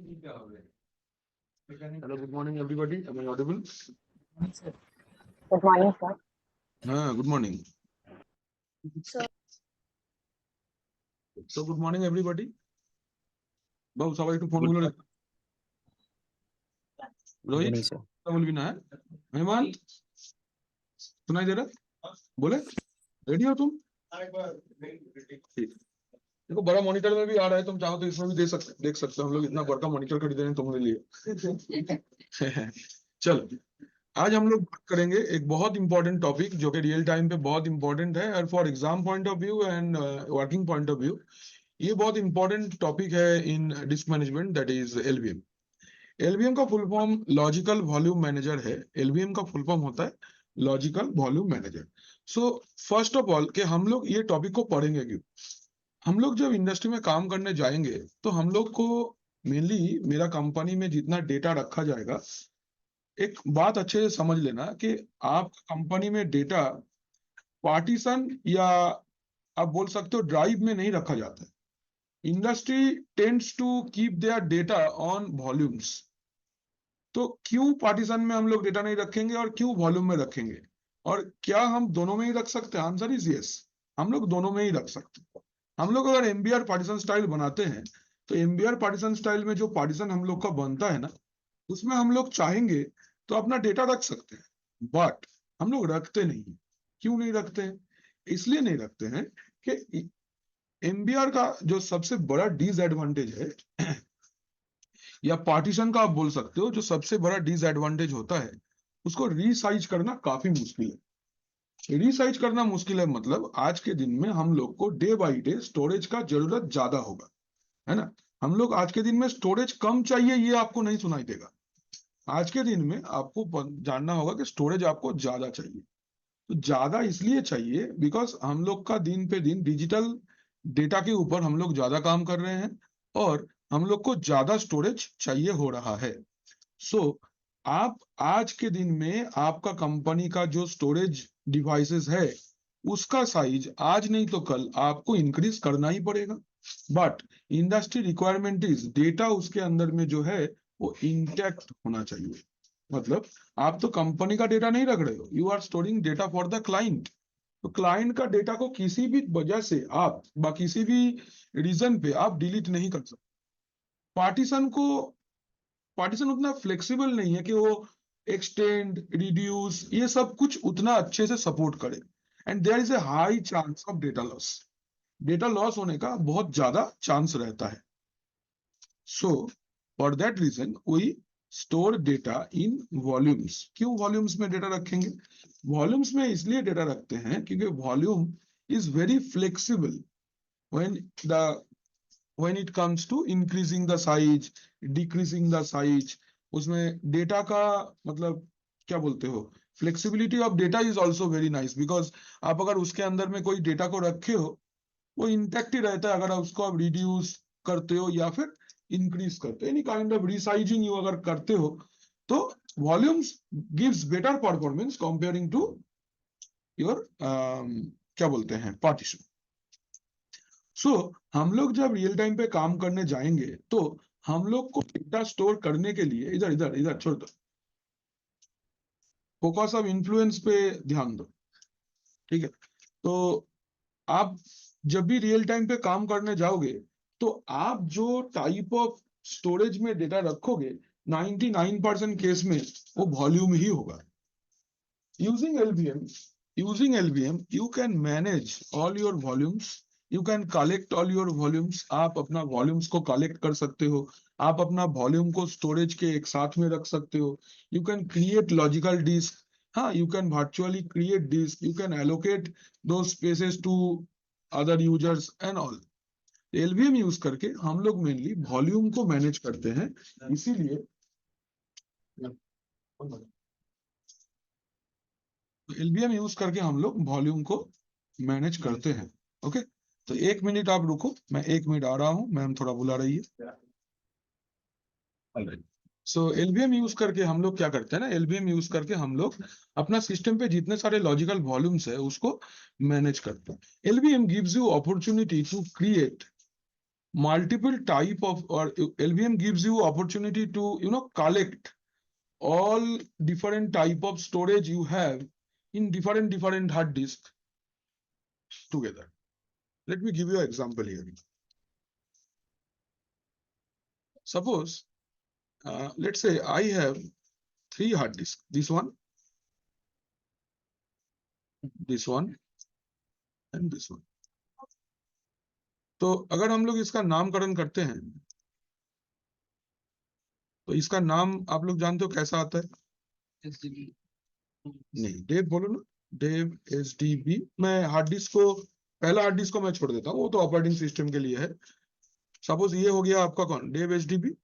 Hello, good morning, everybody. Am I audible? Good morning, sir. Good morning. Sir. So, good morning, everybody. Babu, सबाई একটু phone গুলো रोहित बोल भी ना है मेहमान सुनाई दे रहा बोले रेडी हो तुम ठीक देखो बड़ा मॉनिटर में भी आ रहा है तुम चाहो तो इसमें भी देख सकते हो हम लोग इतना बड़ा मॉनिटर खरीदे हैं तुम्हारे लिए चलो आज हम लोग बात करेंगे एक बहुत इंपॉर्टेंट टॉपिक जो कि रियल टाइम पे बहुत इंपॉर्टेंट है और for exam point of view and working point of view ये बहुत इंपॉर्टेंट टॉपिक है in disk management that is LVM. LVM का full form logical volume manager है। एलवीएम का फुल फॉर्म होता है logical volume manager. So first of all कि हम लोग ये टॉपिक को पढ़ेंगे क्यों, हम लोग जब इंडस्ट्री में काम करने जाएंगे तो हम लोग को मेनली मेरा कंपनी में जितना डेटा रखा जाएगा, एक बात अच्छे से समझ लेना कि आप कंपनी में डेटा पार्टीशन या आप बोल सकते हो ड्राइव में नहीं रखा जाता है। Industry tends to keep their data on volumes. तो क्यों पार्टीशन में हम लोग डेटा नहीं रखेंगे और क्यों वॉल्यूम में रखेंगे, और क्या हम दोनों में ही रख सकते हैं? आंसर इज यस, हम लोग दोनों में ही रख सकते हैं। हम लोग अगर एमबीआर पार्टीशन स्टाइल बनाते हैं तो एमबीआर पार्टीशन स्टाइल में जो पार्टीशन हम लोग का बनता है ना, उसमें हम लोग चाहेंगे तो अपना डेटा रख सकते हैं, बट हम लोग रखते नहीं हैं। क्यों नहीं रखते हैं? इसलिए नहीं रखते हैं कि एमबीआर का जो सबसे बड़ा डिसएडवांटेज है या पार्टीशन का आप बोल सकते हो, जो सबसे बड़ा डिसएडवांटेज होता है उसको रीसाइज करना काफी मुश्किल है। रीसाइज करना मुश्किल है मतलब आज के दिन में हम लोग को डे बाई डे स्टोरेज का जरूरत ज्यादा होगा, है ना। हम लोग आज के दिन में स्टोरेज कम चाहिए ये आपको नहीं सुनाई देगा। आज के दिन में आपको जानना होगा कि स्टोरेज आपको ज्यादा चाहिए। तो ज्यादा इसलिए चाहिए बिकॉज हम लोग का दिन पे दिन डिजिटल डेटा के ऊपर हम लोग ज्यादा काम कर रहे हैं और हम लोग को ज्यादा स्टोरेज चाहिए हो रहा है। सो आप आज के दिन में आपका कंपनी का जो स्टोरेज डिवाइसेस है उसका साइज आज नहीं तो कल आपको इंक्रीज करना ही पड़ेगा। But industry requirement is data उसके अंदर में जो है वो इंटैक्ट होना चाहिए। मतलब आप तो कंपनी का डेटा नहीं रख रहे हो, you are storing data for the client. तो क्लाइंट का डेटा को किसी भी वजह से आप किसी भी रीजन पे आप डिलीट नहीं कर सकते। पार्टीशन को पार्टीशन उतना फ्लेक्सिबल नहीं है कि वो एक्सटेंड रिड्यूस ये सब कुछ उतना अच्छे से सपोर्ट करे, and there is a high chance of data loss. Data loss होने का बहुत ज्यादा चांस रहता है। So for that reason we store data in volumes. क्यों वॉल्यूम्स में डेटा रखेंगे? वॉल्यूम्स में इसलिए डेटा रखते हैं क्योंकि volume is very flexible when the when it comes to increasing the size, decreasing the size। उसमें डेटा का मतलब क्या बोलते हो, flexibility of data is also very nice because आप अगर उसके अंदर में कोई डेटा को रखे हो वो इंटैक्ट ही रहता है। अगर उसको आप रिड्यूस करते हो या फिर इंक्रीज करते हो, any kind of resizing you अगर करते हो, तो volumes gives better performance comparing to your क्या बोलते हैं पार्टीशन। सो हम लोग जब रियल टाइम पे काम करने जाएंगे तो हम लोग को डेटा स्टोर करने के लिए इधर इधर इधर छोड़ दो, फोकस ऑफ इन्फ्लुएंस पे ध्यान दो, ठीक है। तो आप जब भी रियल टाइम पे काम करने जाओगे तो आप जो टाइप ऑफ स्टोरेज में डेटा रखोगे 99% केस में वो वॉल्यूम ही होगा। Using LVM you can manage all your volumes, you can collect all your volumes. आप अपना वॉल्यूम्स को कलेक्ट कर सकते हो, आप अपना वॉल्यूम को स्टोरेज के एक साथ में रख सकते हो। You can create logical disk, हाँ you can virtually create disk, you can allocate दो spaces to other users and all. LVM use करके हम लोग मेनली वॉल्यूम को मैनेज करते हैं, इसीलिए एलवीएम यूज करके हम लोग वॉल्यूम को मैनेज करते हैं। ओके, तो 1 मिनट आप रुको, मैं 1 मिनट आ रहा हूँ, मैम थोड़ा बुला रही है। सो एलवीएम यूज करके हम लोग क्या करते हैं ना, एलवीएम यूज करके हम लोग अपना सिस्टम पे जितने सारे लॉजिकल वॉल्यूम्स है उसको मैनेज करते हैं। LVM gives you opportunity to create multiple type of, or LVM gives you opportunity to, collect all different type of storage you have in different hard disk together. Let me give you an example here. Suppose, let's say I have 3 hard disks, this one, and this one. तो अगर हम लोग इसका नामकरण करते हैं, तो इसका नाम आप लोग जानते हो कैसा आता है? नहीं, डेव बोलो ना, डेव SDB। मैं हार्ड डिस्क को, पहला हार्ड डिस्क को मैं छोड़ देता हूँ, वो तो ऑपरेटिंग सिस्टम के लिए है। सपोज ये हो गया आपका कौन, डेव SDB।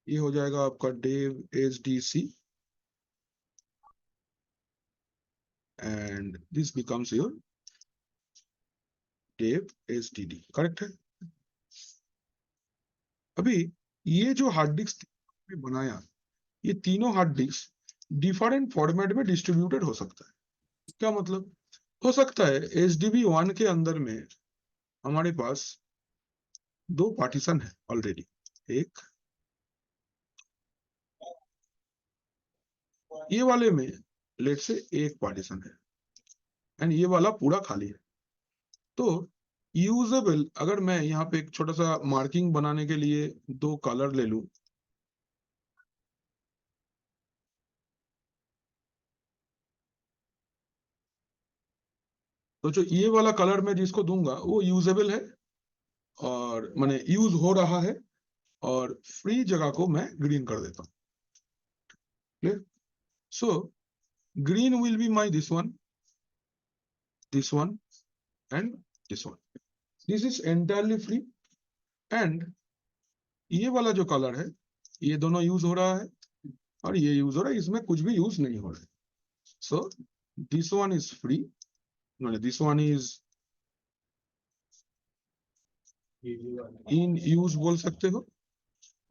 ये हो जाएगा आपका dev SDC, and this becomes your dev SDD, correct है? अभी ये जो हार्ड डिस्क बनाया, ये तीनों हार्ड डिस्क डिफरेंट फॉर्मेट में डिस्ट्रीब्यूटेड हो सकता है। क्या मतलब? हो सकता है SDB 1 के अंदर में हमारे पास 2 पार्टीशन है ऑलरेडी, एक ये वाले में लेट से एक पार्टीशन है, एंड ये वाला पूरा खाली है। तो यूजेबल, अगर मैं यहाँ पे एक छोटा सा मार्किंग बनाने के लिए 2 कलर ले लूं, तो जो ये वाला कलर मैं जिसको दूंगा वो यूजेबल है, और माने यूज हो रहा है, और फ्री जगह को मैं ग्रीन कर देता हूँ। Clear? So green will be my this one, and this one. This is entirely free, and ये वाला जो कलर है, ये दोनों यूज हो रहा है, और ये यूज हो रहा है, इसमें कुछ भी यूज नहीं हो रहा है। So this one is free, this one is in use बोल सकते हो,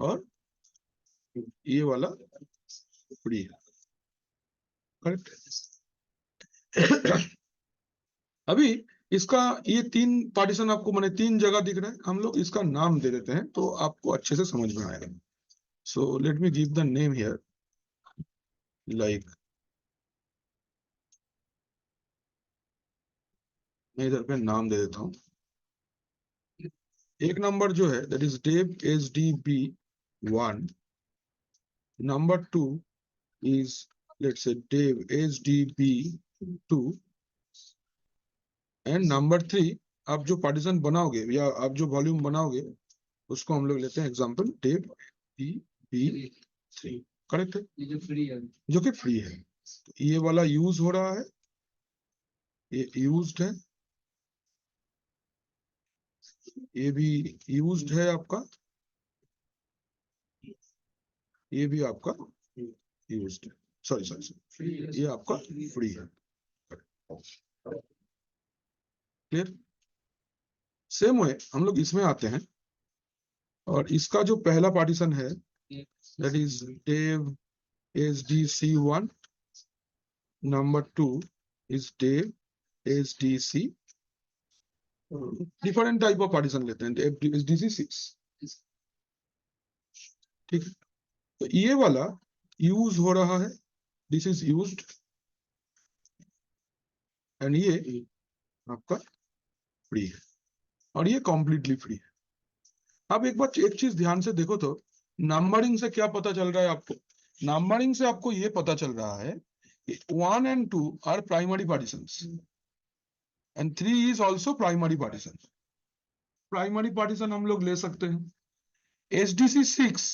और ये वाला फ्री है, करेक्ट? अभी इसका ये 3 पार्टीशन आपको माने 3 जगह दिख रहा है, हम लोग इसका नाम दे देते हैं तो आपको अच्छे से समझ में आएगा। So let me give the name here, like मैं इधर पे नाम दे देता हूँ। एक नंबर जो है that is dev SDB 1, number 2 is let's say Dev SDB 2, and number 3 आप जो पार्टीशन बनाओगे या आप जो वॉल्यूम बनाओगे उसको हम लोग लेते हैं एग्जांपल Dev SDB 3, करेक्ट है? जो कि फ्री है। तो ये वाला यूज हो रहा है, ये यूज्ड है, ये भी यूज्ड है आपका, ये भी आपका यूज्ड है, सॉरी ये आपका फ्री है। क्लियर? सेम वे हम लोग इसमें आते हैं, और इसका जो पहला पार्टीशन है that is Dev SDC 1, number 2 is Dev SDC, different type of partition लेते हैं, Dev SDC 6, ठीक है? तो ये वाला यूज हो रहा है, दिस इज यूज्ड, एंड ये आपका फ्री है, और ये कंप्लीटली फ्री है। अब एक चीज ध्यान से देखो, तो नंबरिंग से क्या पता चल रहा है आपको? नंबरिंग से आपको ये पता चल रहा है 1 and 2 are primary partitions, and 3 is also primary partition. Primary partition हम लोग ले सकते हैं। SDC 6,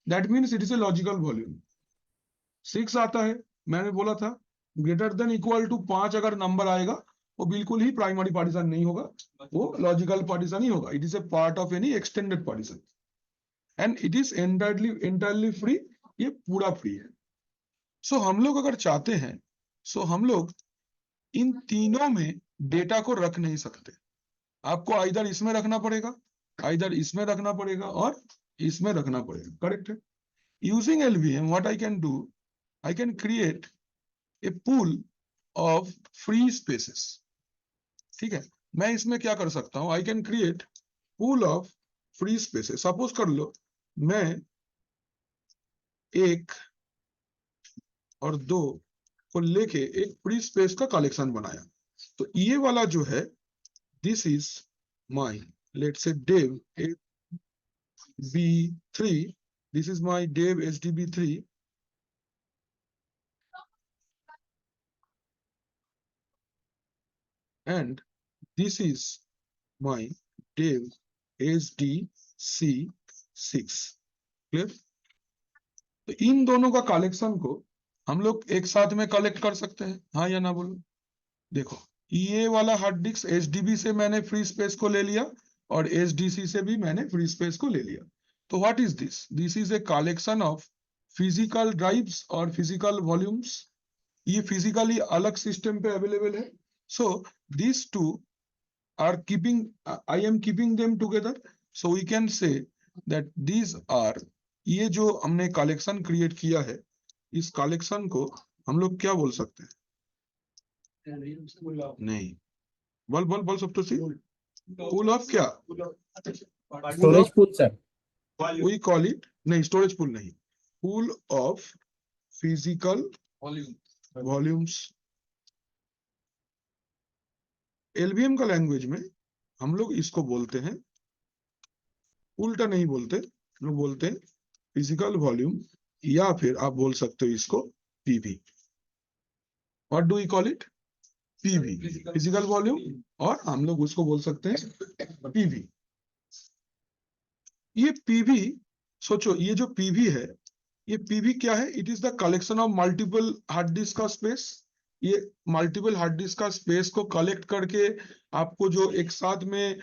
that means it is a logical volume। 6 आता है, मैंने बोला था ग्रेटर देन इक्वल टू 5 अगर नंबर आएगा वो बिल्कुल ही प्राइमरी पार्टीशन नहीं होगा, वो लॉजिकल पार्टीशन ही होगा। It is a part of any extended partition, and it is entirely free, ये पूरा फ्री है। सो हम लोग अगर चाहते हैं, सो हम लोग इन तीनों में डेटा को रख नहीं सकते, आपको आइदर इसमें रखना पड़ेगा, आइदर इसमें रखना पड़ेगा, और इसमें रखना पड़ेगा, करेक्ट है? Using LVM what I can do, I can create a pool of free spaces, ठीक है, मैं इसमें क्या कर सकता हूं, I can create pool of free spaces. Suppose कर लो मैं 1 और 2 को लेके एक फ्री स्पेस का कलेक्शन बनाया। तो ये वाला जो है, this is my, let's say dev b3, this is my dev hdb3, and this is my dev hdc6। Clear? तो इन दोनों का कलेक्शन को हम लोग एक साथ में कलेक्ट कर सकते हैं, हाँ या ना बोलो। देखो, ये वाला हार्ड डिस्क एचडीबी से मैंने फ्री स्पेस को ले लिया और एचडीसी से भी मैंने फ्री स्पेस को ले लिया। तो what is this? This is a collection of physical drives और फिजिकल वॉल्यूम्स। ये फिजिकली अलग सिस्टम पे अवेलेबल है। So this two are keeping, I am keeping them together, so we can say that these are, ये जो हमने collection create किया है, इस कलेक्शन को हम लोग क्या बोल सकते हैं? नहीं, बोल बोल बोल सब तो सी, पूल ऑफ क्या? Storage pool sir. We call it, नहीं स्टोरेज पूल नहीं, pool of physical volumes. LVM का लैंग्वेज में हम लोग इसको बोलते हैं, उल्टा नहीं बोलते, हम लोग बोलते हैं फिजिकल वॉल्यूम, या फिर आप बोल सकते हो इसको PV. What do we call it? PV, physical volume, और हम लोग उसको बोल सकते हैं पीवी। ये पीवी, सोचो ये जो पीवी है, ये पीवी क्या है? It is the collection of multiple hard disk का स्पेस। ये मल्टीपल हार्ड डिस्क का स्पेस को कलेक्ट करके आपको जो एक साथ में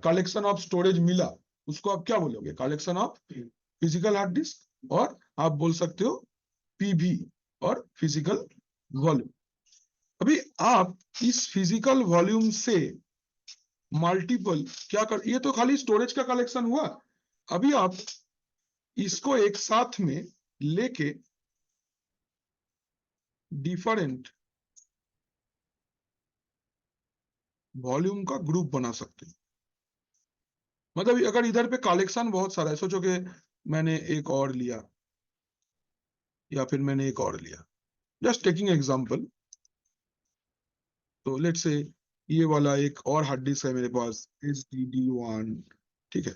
कलेक्शन ऑफ स्टोरेज मिला, उसको आप क्या बोलोगे? Collection of physical hard disk, और आप बोल सकते हो पीवी और फिजिकल वॉल्यूम। अभी आप इस फिजिकल वॉल्यूम से मल्टीपल क्या कर, ये तो खाली स्टोरेज का कलेक्शन हुआ। अभी आप इसको एक साथ में लेके डिफरेंट वॉल्यूम का ग्रुप बना सकते हैं। मतलब अगर इधर पे कलेक्शन बहुत सारा है, सोचो कि मैंने एक और लिया या फिर मैंने एक और लिया, जस्ट टेकिंग एग्जांपल। तो लेट्स से ये वाला एक और हार्ड डिस्क है मेरे पास, HDD1, ठीक है,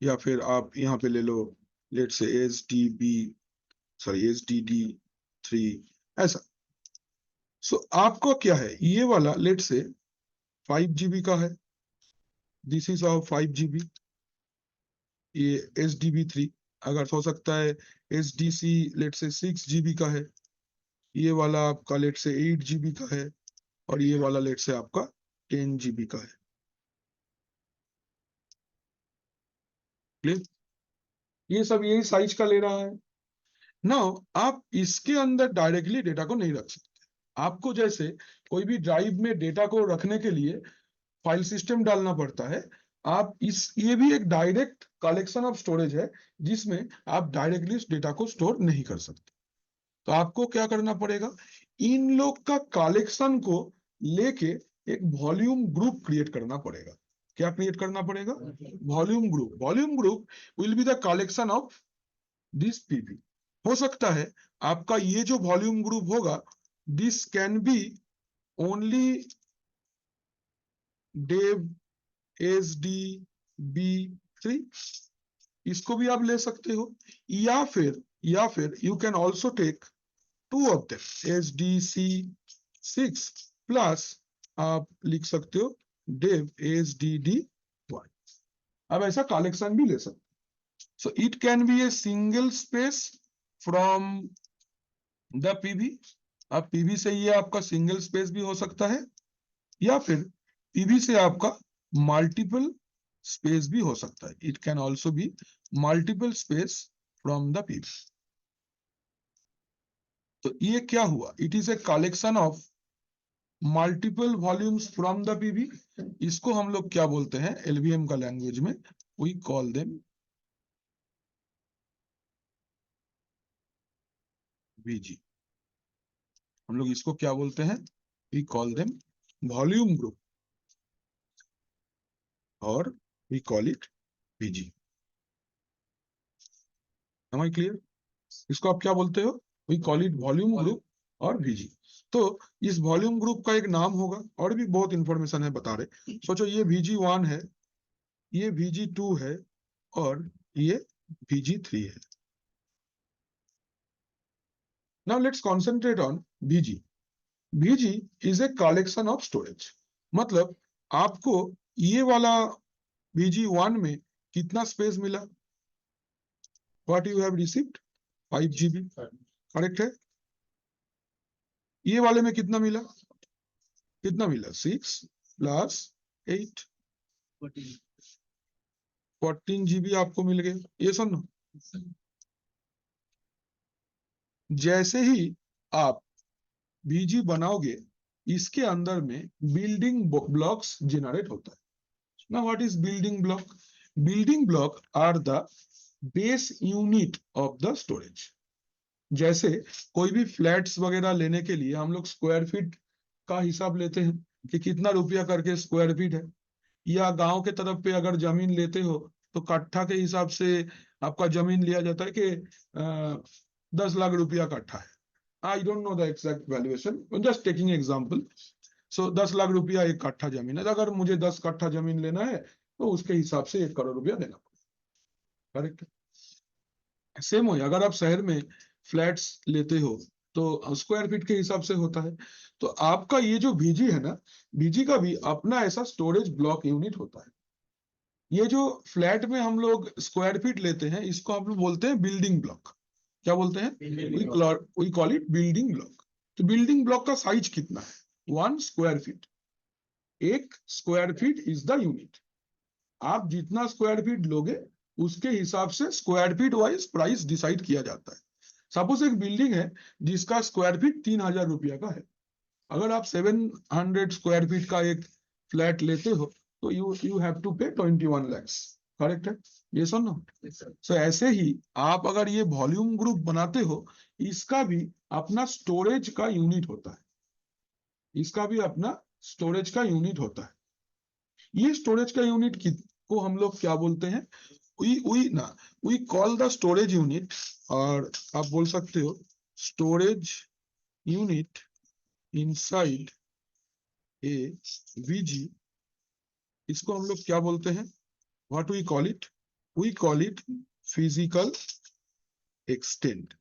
या फिर आप यहाँ पे ले लो, लेट्स से HDD3 ऐसा। सो आपको क्या है, ये वाला लेट्स से 5 GB का है, दिस इज ऑफ 5 GB। ये HDB3, अगर हो सकता है HDC लेट्स से 6 GB का है, ये वाला आपका लेट्स से 8 GB का है, और ये वाला लेट्स से आपका 10 GB का है। क्लियर? ये सब यही साइज का ले रहा है। नाउ आप इसके अंदर डायरेक्टली डेटा को नहीं रख सकते। आपको जैसे कोई भी ड्राइव में डेटा को रखने के लिए फाइल सिस्टम डालना पड़ता है, आप इस, ये भी एक डायरेक्ट कलेक्शन ऑफ स्टोरेज है, जिसमें आप डायरेक्टली इस डेटा को स्टोर नहीं कर सकते। तो आपको क्या करना पड़ेगा, इन लोग का कलेक्शन को लेके एक वॉल्यूम ग्रुप क्रिएट करना पड़ेगा। क्या क्रिएट करना पड़ेगा? Volume group. Volume group will be the collection of this PV. हो सकता है आपका ये जो वॉल्यूम ग्रुप होगा, this can be only dev HDB3, इसको भी आप ले सकते हो, या फिर you can also take 2 of them, HDC6 plus आप लिख सकते हो dev HDD1। अब ऐसा कलेक्शन भी ले सकते। So it can be a single space from the PV. अब पीवी से ये आपका सिंगल स्पेस भी हो सकता है, या फिर पीवी से आपका मल्टीपल स्पेस भी हो सकता है। It can also be multiple space from the PV. तो ये क्या हुआ? It is a collection of multiple volumes from the PV. इसको हम लोग क्या बोलते हैं एलवीएम का लैंग्वेज में? We call them VG. हम लोग इसको क्या बोलते हैं? We call them volume group और we call it VG. Am I clear? इसको आप क्या बोलते हो? We call it volume group और वीजी। तो इस वॉल्यूम ग्रुप का एक नाम होगा, और भी बहुत इंफॉर्मेशन है बता रहे। सोचो ये VG1 है, ये VG2 है और ये VG3 है। Now let's concentrate on VG। VG is a collection of storage. मतलब आपको ये वाला VG1 में कितना स्पेस मिला? What you have received? 5 GB, correct है। ये वाले में कितना मिला? कितना मिला? 6 प्लस 8, 14 GB आपको मिल गया। ये सुनो, जैसे ही आप VG बनाओगे, इसके अंदर में बिल्डिंग ब्लॉक्स जनरेट होता है। Now what is building block? Building block are the base unit of the storage. जैसे कोई भी फ्लैट्स वगैरह लेने के लिए हम लोग स्क्वायर फीट का हिसाब लेते हैं कि कितना रुपया करके स्क्वायर फीट है, या गांव के तरफ पे अगर जमीन लेते हो तो कट्ठा के हिसाब से आपका जमीन लिया जाता है कि 10 लाख रुपया कट्ठा है। I don't know the exact valuation, just taking example. So 10 lakh रुपया एक कट्ठा जमीन है। अगर मुझे 10 कट्ठा जमीन लेना है तो उसके हिसाब से 1 करोड़ रुपया देना पड़ेगा, करेक्ट। सेम हो, अगर आप शहर में फ्लैट्स लेते हो तो स्क्वायर फीट के हिसाब से होता है। तो आपका ये जो VG है ना, VG का भी अपना ऐसा स्टोरेज ब्लॉक यूनिट होता है। ये जो फ्लैट में हम लोग स्क्वायर फीट लेते हैं, इसको हम लोग बोलते हैं बिल्डिंग ब्लॉक। क्या बोलते हैं? We call it building block. तो बिल्डिंग ब्लॉक का साइज कितना है? 1 square feet. 1 square feet is the unit. आप जितना स्क्वायर फीट लोगे उसके हिसाब से square feet wise price decide किया जाता है। सपोज एक बिल्डिंग है जिसका स्क्वायर फीट 3000 रुपया का है। अगर आप 700 स्क्वायर फीट का एक फ्लैट लेते हो तो यू हैव टू पे 21 lakhs, करेक्ट है? ये सुनो। सो ऐसे ही आप अगर ये वॉल्यूम ग्रुप बनाते हो, इसका भी अपना स्टोरेज का यूनिट होता है। इसका भी अपना स्टोरेज का यूनिट होता है। ये स्टोरेज का यूनिट को हम लोग क्या बोलते हैं? We call the storage unit, और आप बोल सकते हो storage unit inside a VG। इसको हम लोग क्या बोलते हैं? What we call it? We call it physical extend.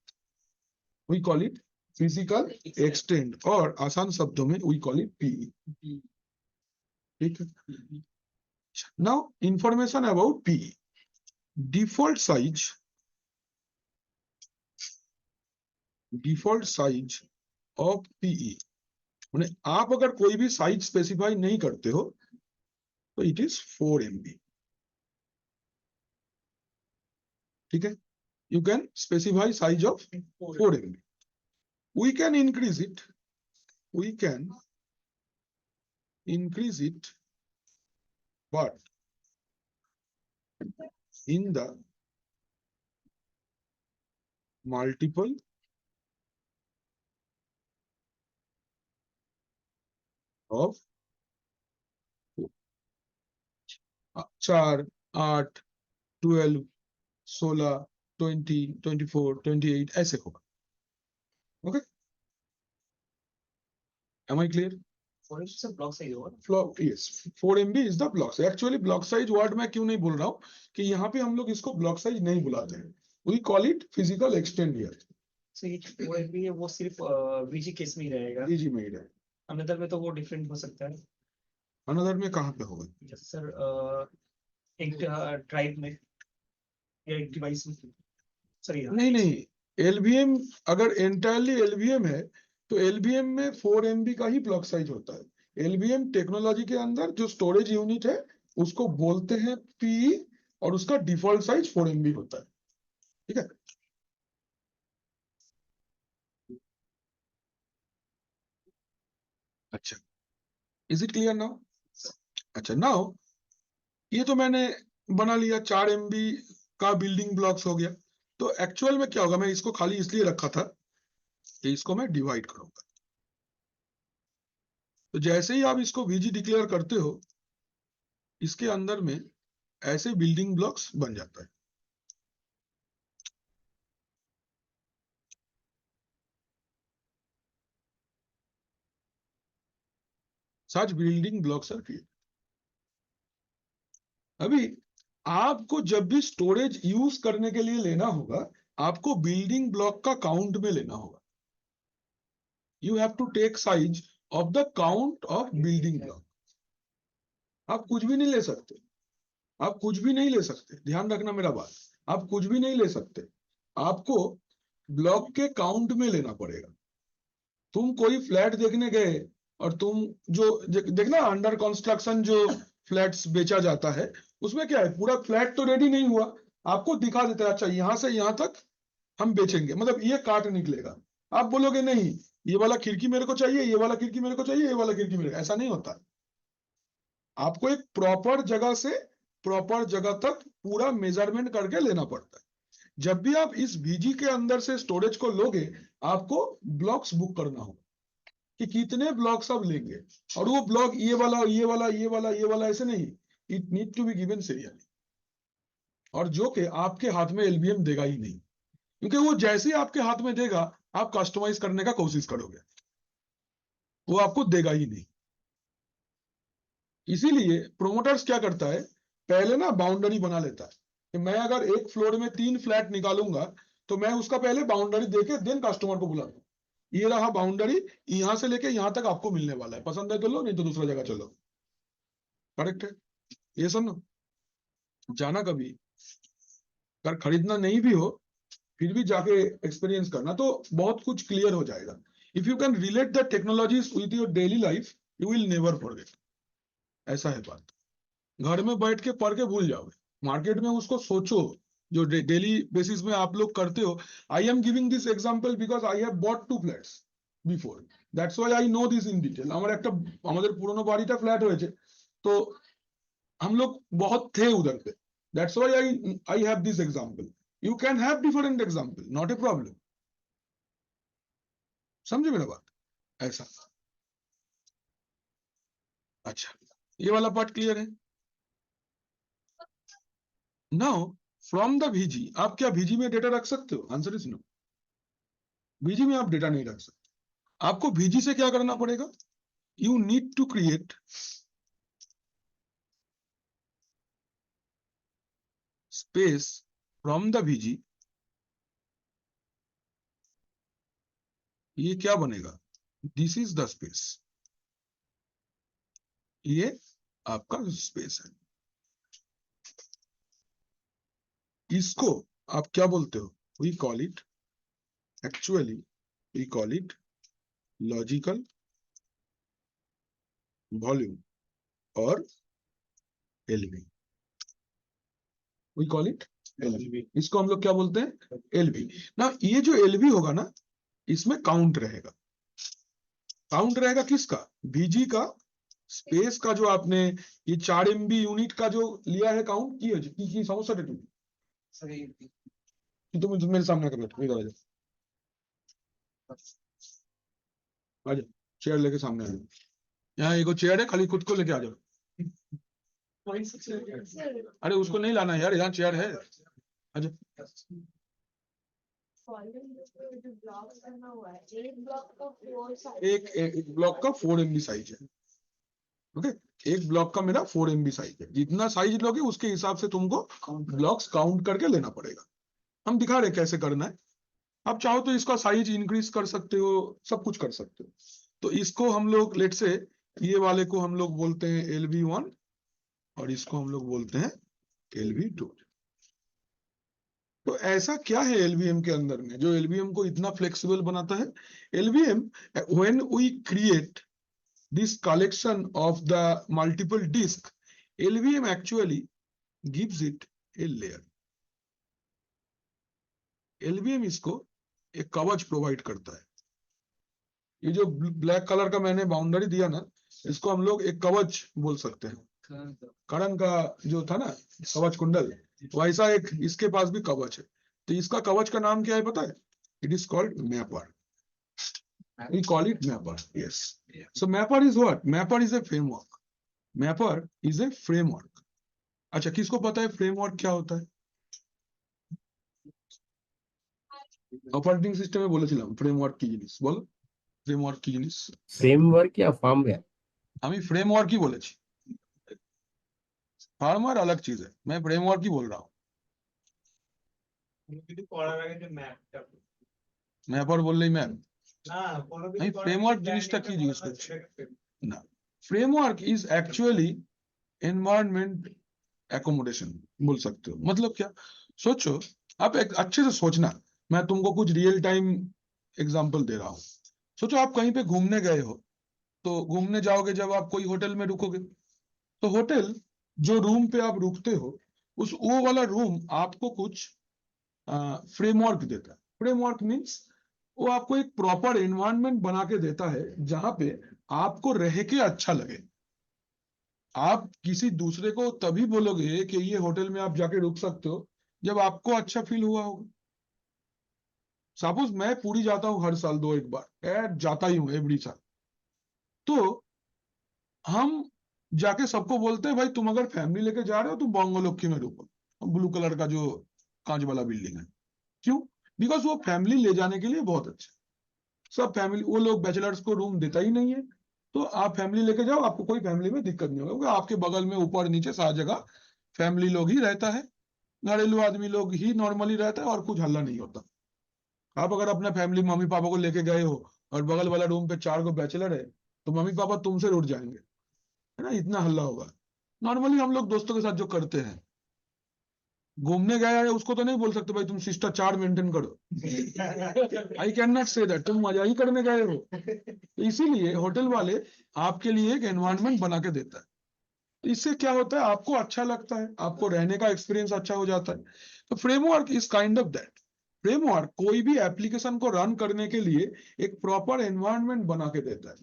We call it physical extend, और आसान शब्दों में वी कॉल इट PE। ठीक है। Now information about PE। Default size of PE, आप अगर कोई भी साइज स्पेसिफाई नहीं करते हो तो इट इज 4 MB। ठीक है, you can specify size of 4 MB. We can increase it. We can increase it, but in the multiple of 4. 4, 8, 12, 16, 20, 24, 28 ऐसे होगा। Okay, am I clear? 4 inches of block size होगा। Block, yes, 4 MB is the block size. Actually block size word मैं क्यों नहीं बोल रहा हूँ कि यहाँ पे हम लोग इसको block size नहीं बुलाते हैं। We call it physical extend here. So ये 4 MB है, वो सिर्फ VG केस में ही रहेगा। VG में ही रहेगा। अनदर में तो वो डिफरेंट हो सकता है। अनदर में कहाँ पे होगा? जैसे सर एक ड्राइव में या एक डिवाइस में। सॉरी नहीं, LVM अगर एंटायरली LVM है तो LVM में 4 MB का ही ब्लॉक साइज होता है। LVM टेक्नोलॉजी के अंदर जो स्टोरेज यूनिट है उसको बोलते हैं PE, और उसका डिफॉल्ट साइज 4 MB होता है। ठीक है, अच्छा, इज इट क्लियर नाउ? अच्छा, नाउ ये तो मैंने बना लिया, 4 MB का बिल्डिंग ब्लॉक्स हो गया। तो एक्चुअल में क्या होगा? मैं इसको खाली इसलिए रखा था कि इसको मैं डिवाइड करूंगा। तो जैसे ही आप इसको VG डिक्लेयर करते हो, इसके अंदर में ऐसे बिल्डिंग ब्लॉक्स बन जाता है। सच बिल्डिंग ब्लॉक्स आर क्रिएटेड। अभी आपको जब भी स्टोरेज यूज करने के लिए लेना होगा, आपको बिल्डिंग ब्लॉक का काउंट में लेना होगा। You have to take size of the count of building block. आप कुछ भी नहीं ले सकते, आप कुछ भी नहीं ले सकते, ध्यान रखना मेरा बात। आप कुछ भी नहीं ले सकते, आपको ब्लॉक के काउंट में लेना पड़ेगा। तुम कोई फ्लैट देखने गए और तुम जो देखना अंडर कंस्ट्रक्शन जो फ्लैट्स बेचा जाता है, उसमें क्या है, पूरा फ्लैट तो रेडी नहीं हुआ, आपको दिखा देता है अच्छा यहां से यहां तक हम बेचेंगे, मतलब ये काट निकलेगा। आप बोलोगे नहीं ये वाला खिड़की मेरे को चाहिए, ये वाला खिड़की मेरे को चाहिए, ये वाला खिड़की मेरे को, ऐसा नहीं होता। आपको एक प्रॉपर जगह से प्रॉपर जगह तक पूरा मेजरमेंट करके लेना पड़ता है। जब भी आप इस VG के अंदर से स्टोरेज को लोगे, आपको ब्लॉक्स बुक करना होगा कि कितने ब्लॉक्स आप लेंगे, और वो ब्लॉक ये वाला ये वाला ये वाला ये वाला ऐसे नहीं, it need to be given serially. और जो कि आपके हाथ में LBM देगा ही नहीं, क्योंकि वो जैसे ही आपके हाथ में देगा आप कस्टमाइज करने का कोशिश करोगे, वो आपको देगा ही नहीं। इसीलिए प्रोमोटर्स क्या करता है, पहले ना बाउंड्री बना लेता है कि मैं अगर एक फ्लोर में 3 फ्लैट निकालूंगा तो मैं उसका पहले बाउंड्री देके देन कस्टमर को बुलाऊंगा, ये रहा बाउंड्री, यहां से लेके यहां तक आपको मिलने वाला है, पसंद है तो लो, नहीं तो दूसरा जगह चलो। करेक्ट है ये सब ना। जाना कभी, अगर खरीदना नहीं भी हो फिर भी जाके एक्सपीरियंस करना, तो बहुत कुछ क्लियर हो जाएगा। If you can relate the technologies with your daily life, you will never forget. ऐसा है बात। घर में बैठ के पढ़ के भूल जाओगे, मार्केट में उसको सोचो जो डेली बेसिस में आप लोग करते हो। I am giving this example because I have bought 2 flats before, that's why I know this in detail. আমাদের পুরনো বাড়িটা ফ্ল্যাট হয়েছে, তো हम लोग बहुत थे उधर पे, that's why I have this example. You can have different example, not a problem. समझे मेरा बात, ऐसा। अच्छा, ये वाला पार्ट क्लियर है। नाउ फ्रॉम द VG, आप क्या VG में डेटा रख सकते हो? आंसर इज नो, VG में आप डेटा नहीं रख सकते। आपको VG से क्या करना पड़ेगा, you need to create space from the VG। ये क्या बनेगा, दिस इज द स्पेस, ये आपका स्पेस है। इसको आप क्या बोलते हो, we call it, actually we call it logical volume और LV। We call it LV। इसको हम लोग क्या बोलते हैं, LV ना। ये जो LV होगा ना, इसमें काउंट रहेगा। काउंट रहेगा किसका, VG का, स्पेस का। जो आपने ये 4 MB यूनिट का जो लिया है काउंट की समस्या है तुम मेरे सामने आकर बैठो, इधर आ जाओ, आ जाओ, चेयर लेके सामने आ जाओ। यहाँ एक चेयर है, खाली खुद को लेके आ जाओ। अरे उसको नहीं लाना यार, यहाँ चेयर है, आ जाओ। एक ब्लॉक का 4 MB साइज है, ओके। एक ब्लॉक का मेरा 4 MB साइज है। जितना साइज लोगे उसके हिसाब से तुमको ब्लॉक्स काउंट करके लेना पड़ेगा। हम दिखा रहे कैसे करना है। आप चाहो तो इसका साइज इंक्रीज कर सकते हो, सब कुछ कर सकते हो। तो इसको हम लोग लेट से, ये वाले को हम लोग बोलते हैं LV1 और इसको हम लोग बोलते हैं LV2। तो ऐसा क्या है LVM के अंदर में जो LVM को इतना फ्लेक्सिबल बनाता है? LVM, when we create this collection of the multiple disk, LVM actually gives it a layer। LVM इसको एक कवच प्रोवाइड करता है। ये जो ब्लैक कलर का मैंने बाउंड्री दिया ना, इसको हम लोग एक कवच बोल सकते हैं। करण का जो था ना कवच कुंडल, वैसा एक इसके पास भी कवच है। तो इसका कवच का नाम क्या है पता है? It is called mapper. We call it mapper. Yes. So mapper is what? Mapper is a framework. Mapper is a framework. अच्छा, किसको पता है फ्रेमवर्क क्या होता है? অপারেটিং সিস্টেমে বলেছিলাম ফ্রেমওয়ার্ক কি জিনিস, বলো ফ্রেমওয়ার্ক কি জিনিস? फ्रेमवर्क या फर्मवेयर? আমি फ्रेमवर्क ही बोलेছি, फार्मर अलग चीज है, मैं फ्रेमवर्क ही बोल रहा हूँ। কিছু করার আগে যে ম্যাপটা ম্যাপার বললেই ম্যাপ না কোনো আমি কিছু framework জিনিসটা কি জিজ্ঞেস করছি? না, framework is actually environment accommodation बोल सकते हो। मतलब क्या? सोचो, आप एक अच्छे से सोचना, मैं तुमको कुछ रियल टाइम एग्जांपल दे रहा हूँ। सोचो आप कहीं पे घूमने गए हो, तो घूमने जाओगे जब आप कोई होटल में रुकोगे, तो होटल जो रूम पे आप रुकते हो, उस वो वाला रूम आपको कुछ फ्रेमवर्क देता है। फ्रेमवर्क मीन्स वो आपको एक प्रॉपर एनवायरनमेंट बना के देता है जहां पे आपको रह के अच्छा लगे। आप किसी दूसरे को तभी बोलोगे कि ये होटल में आप जाके रुक सकते हो जब आपको अच्छा फील हुआ होगा। सपोज मैं पूरी जाता हूँ हर साल 2-1 बार, जाता ही हूँ एवरी साल, तो हम जाके सबको बोलते हैं भाई तुम अगर फैमिली लेके जा रहे हो तो बंगलोकी में रुको, ब्लू कलर का जो कांच वाला बिल्डिंग है। क्यों? बिकॉज वो फैमिली ले जाने के लिए बहुत अच्छा है। सब फैमिली, वो लोग बैचलर्स को रूम देता ही नहीं है, तो आप फैमिली लेके जाओ, आपको कोई फैमिली में दिक्कत नहीं होगा, क्योंकि आपके बगल में ऊपर नीचे सारी जगह फैमिली लोग ही रहता है, घरेलू आदमी लोग ही नॉर्मली रहता है और कुछ हल्ला नहीं होता। आप अगर अपना फैमिली मम्मी पापा को लेके गए हो और बगल वाला रूम पे 4 गो बैचलर है, तो मम्मी पापा तुमसे रुठ जाएंगे, है ना, इतना हल्ला होगा। नॉर्मली हम लोग दोस्तों के साथ जो करते हैं, घूमने गया है उसको तो नहीं बोल सकते भाई तुम शिष्टाचार मेंटेन करो, I can not say that, तुम मजा ही करने गए हो। तो इसीलिए होटल वाले आपके लिए एक एनवायरनमेंट बना के देता है। तो इससे क्या होता है, आपको अच्छा लगता है, आपको रहने का एक्सपीरियंस अच्छा हो जाता है। तो framework is kind of that. Framework कोई भी एप्लीकेशन को रन करने के लिए एक प्रॉपर एनवायरनमेंट बना के देता है।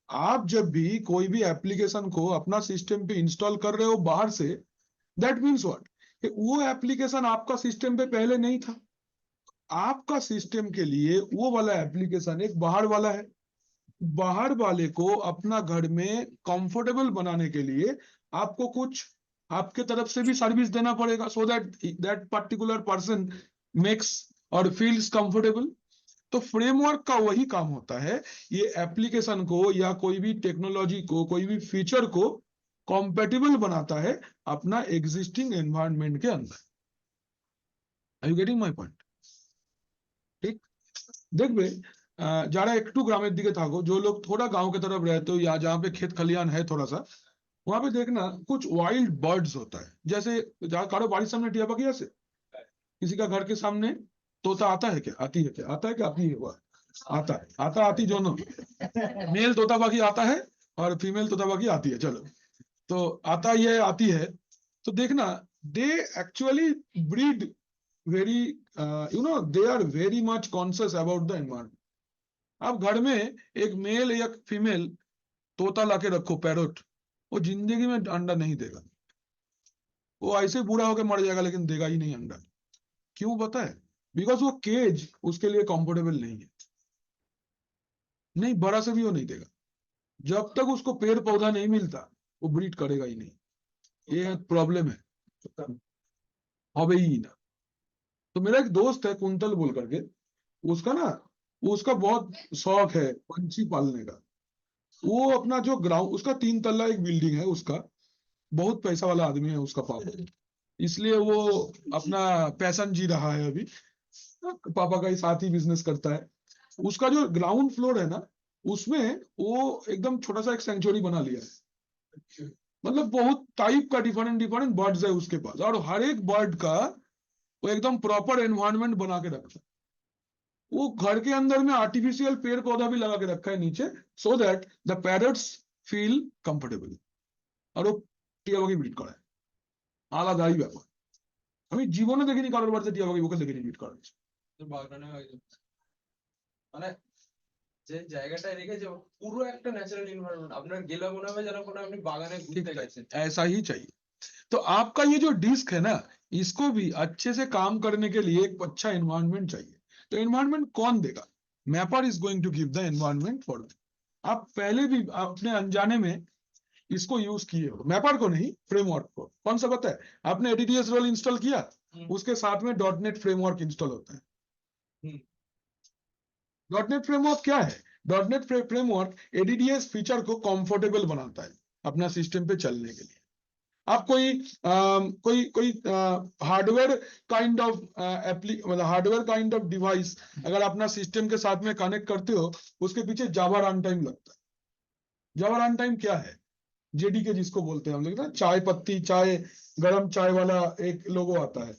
आप जब भी कोई भी एप्लीकेशन को अपना सिस्टम पे इंस्टॉल कर रहे हो बाहर से, दैट मीन्स व्हाट, वो एप्लीकेशन आपका सिस्टम पे पहले नहीं था। आपका सिस्टम के लिए वो वाला एप्लीकेशन एक बाहर वाला है। बाहर वाले को अपना घर में कंफर्टेबल बनाने के लिए आपको कुछ आपके तरफ से भी सर्विस देना पड़ेगा, so that that particular person makes और फील्स कंफर्टेबल। तो फ्रेमवर्क का वही काम होता है, ये एप्लीकेशन को या कोई भी टेक्नोलॉजी को, कोई भी फीचर को कॉम्पेटिबल बनाता है अपना एग्जिस्टिंग एनवायरनमेंट के अंदर। Are you getting my point? ঠিক দেখবে, যারা একটু গ্রামের দিকে থাকো, जो लोग थोड़ा गांव की तरफ रहते हो या जहाँ पे खेत खलियान है थोड़ा सा, वहां पे देखना कुछ वाइल्ड बर्ड्स होता है। जैसे जहाँ कारो बाड़ी सामने टिया बगिया से किसी का घर के सामने तोता आता है क्या, आती है क्या, आता है क्या, आती है, हुआ आता है, आता आती दोनों, मेल तोता बागी आता है और फीमेल तोता बागी आती है। चलो, तो आता ये आती है, तो देखना they actually breed very, they are very much conscious about the environment. आप घर में एक मेल या फीमेल तोता लाके रखो, पैरोट, वो जिंदगी में अंडा नहीं देगा, वो ऐसे बुरा होकर मर जाएगा लेकिन देगा ही नहीं अंडा। क्यों पता है? बिकॉज वो केज उसके लिए कंफर्टेबल नहीं है, नहीं बड़ा से भी वो नहीं देगा। जब तक उसको पेड़ पौधा नहीं मिलता वो ब्रीड करेगा ही नहीं, ये प्रॉब्लम है, হবে ही ना। तो मेरा एक दोस्त है कुंतल बोल करके, उसका ना, उसका बहुत शौक है पंछी पालने का। वो अपना जो ग्राउंड, उसका 3 तल्ला एक बिल्डिंग है, उसका बहुत पैसा वाला आदमी है उसका पापा, इसलिए वो अपना पैशन जी रहा है अभी। पापा का ही साथ ही बिजनेस करता है। उसका जो ग्राउंड फ्लोर है ना, उसमें वो एकदम छोटा सा एक सेंचुरी बना लिया है। मतलब बहुत टाइप का डिफरेंट डिफरेंट बर्ड्स है उसके पास, और हर एक बर्ड का वो एकदम प्रॉपर एनवायरनमेंट बना के रखा है। वो घर के अंदर में आर्टिफिशियल पेड़ पौधा भी लगा के रखा है नीचे, so that the parrots feel comfortable. और वो টিয়া পাখি ব্রিড করায়, আলাদাই ব্যাপার। আমি জীবনে দেখিনি কারোর বাড়িতে টিয়া পাখি ওকে দেখিনি ব্রিড করা হচ্ছে। বাগানে হয়ে যাচ্ছে। মানে যে জায়গাটায় রেখেছে পুরো একটা ন্যাচারাল এনভায়রনমেন্ট, আপনার গেলে মনে হবে যেন কোনো আপনি বাগানে ঘুরতে গেছেন। ऐसा ही चाहिए। तो आपका ये जो डिस्क है ना, इसको भी अच्छे से काम करने के लिए एक अच्छा एनवायरनमेंट चाहिए। तो एनवायरनमेंट कौन देगा? Mapper is going to give the environment for आप पहले भी अपने अनजाने में इसको यूज किए हो, मैपर को नहीं, फ्रेमवर्क को। कौन सा पता है? आपने एडीडीएस रोल इंस्टॉल किया, उसके साथ में डॉटनेट फ्रेमवर्क इंस्टॉल होता है। डॉटनेट फ्रेमवर्क क्या है? डॉटनेट फ्रेमवर्क एडीडीएस फीचर को कंफर्टेबल बनाता है अपना सिस्टम पे चलने के लिए। आप कोई हार्डवेयर काइंड ऑफ मतलब हार्डवेयर काइंड ऑफ डिवाइस अगर अपना सिस्टम के साथ में कनेक्ट करते हो, उसके पीछे जावा रन टाइम लगता है। जावा रन टाइम क्या है? जेडीके जिसको बोलते हैं हम लोग ना, चाय पत्ती, चाय गरम चाय वाला एक लोगो आता है।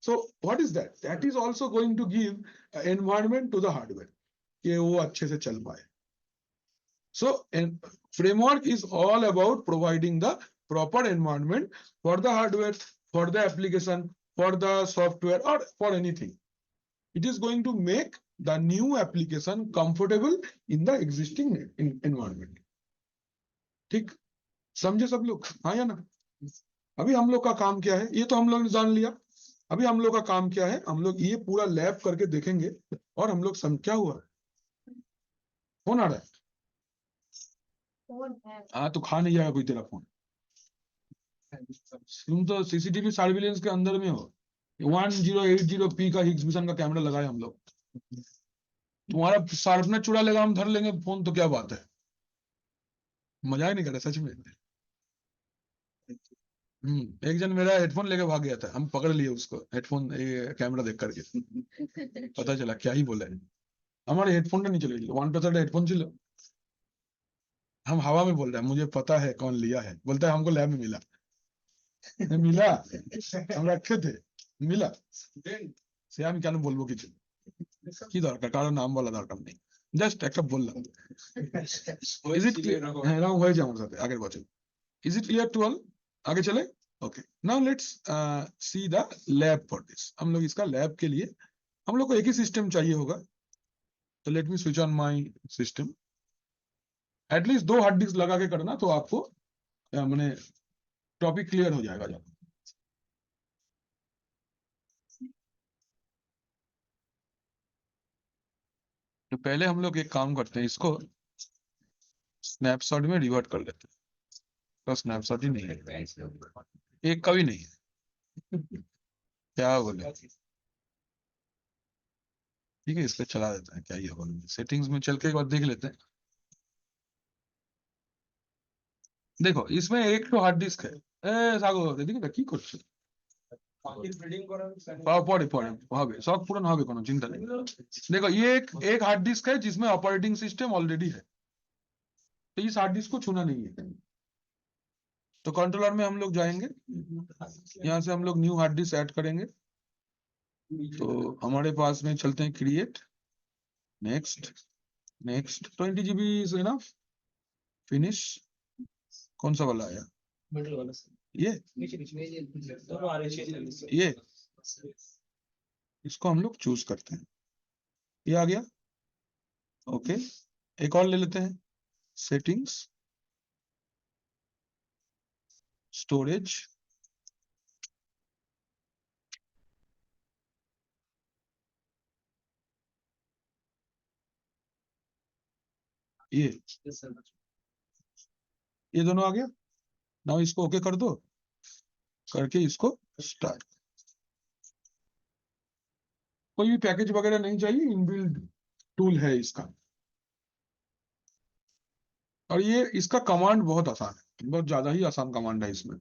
So what is that? That is also going to give environment to the hardware कि वो अच्छे से चल पाए। So framework is all about providing the proper environment for the hardware, for the application, for the software, or for anything. It is going to make the new application comfortable in the existing environment. ठीक, समझे सब लोग? हाँ या ना? अभी हम लोग का काम क्या है, ये तो हम लोग ने जान लिया। अभी हम लोग का काम क्या है, हम लोग ये पूरा लैब करके देखेंगे और हम लोग क्या हुआ, फोन आ रहा है? फोन है। हाँ तो खा नहीं जाएगा कोई तेरा फोन। तुम तो सीसीटीवी सर्विलेंस के अंदर में हो। 1080p का हिग्स विजन का कैमरा लगाए हम लोग। तुम्हारा शार्पनेस चुरा लेगा, हम धर लेंगे फोन, तो क्या बात है? मजाक नहीं कर रहा सच में। एक जन मेरा हेडफोन लेके भाग गया था, हम पकड़ लिए उसको, हेडफोन कैमरा देख करके पता चला क्या ही बोला है। हमारे हेडफोन नहीं चले, 1% हेडफोन चलो, हम हवा में बोल रहे हैं, मुझे पता है कौन लिया है। बोलता है हमको लैब में मिला। मिला, हम रखे थे, मिला সে আমি কেন বলবো কিছু, কি দরকার, কারো নাম বলা দরকার নেই, জাস্ট একটা বললাম। Is it clear? হ্যাঁ, এরকম হয়েছে আমার সাথে আগের বছর। Is it clear to all? आगे चले? Okay, now let's see the lab for this. हम लोग इसका लैब के लिए हम लोग को एक ही सिस्टम चाहिए होगा, तो let me switch on my system. At least 2 hard disk लगा के करना, तो आपको मैंने टॉपिक क्लियर हो जाएगा। जब तो पहले हम लोग एक काम करते हैं, इसको स्नैपशॉट में रिवर्ट कर लेते हैं। तो स्नैपशॉट ही नहीं है, एक का भी नहीं है, क्या बोले? ठीक है, इसको चला देते हैं, क्या ही होगा। सेटिंग्स में चल के एक बार देख लेते हैं। देखो इसमें एक तो हार्ड डिस्क है। সাগর এদিকে কি করছো? পরে পরে হবে, শখ পূরণ হবে, কোনো চিন্তা নেই। देखो ये एक हार्ड डिस्क है जिसमें ऑपरेटिंग सिस्टम ऑलरेडी है, तो इस हार्ड डिस्क को छूना नहीं है। तो कंट्रोलर में हम लोग जाएंगे, यहाँ से हम लोग न्यू हार्ड डिस्क ऐड करेंगे। तो हमारे पास में चलते हैं, create, next, next 20 GB is enough, finish. कौन सा वाला आया? मिडिल वाला से ये नीचे दोनों आ रहे हैं। ये इसको हम लोग चूज करते हैं, ये आ गया। ओके, एक और ले लेते हैं, सेटिंग्स, स्टोरेज, ये दोनों आ गया। नाउ इसको ओके कर दो, करके इसको स्टार्ट। कोई भी पैकेज वगैरह नहीं चाहिए, इनबिल्ट टूल है इसका। और ये इसका कमांड बहुत आसान है, बहुत ज्यादा ही आसान कमांड है इसमें।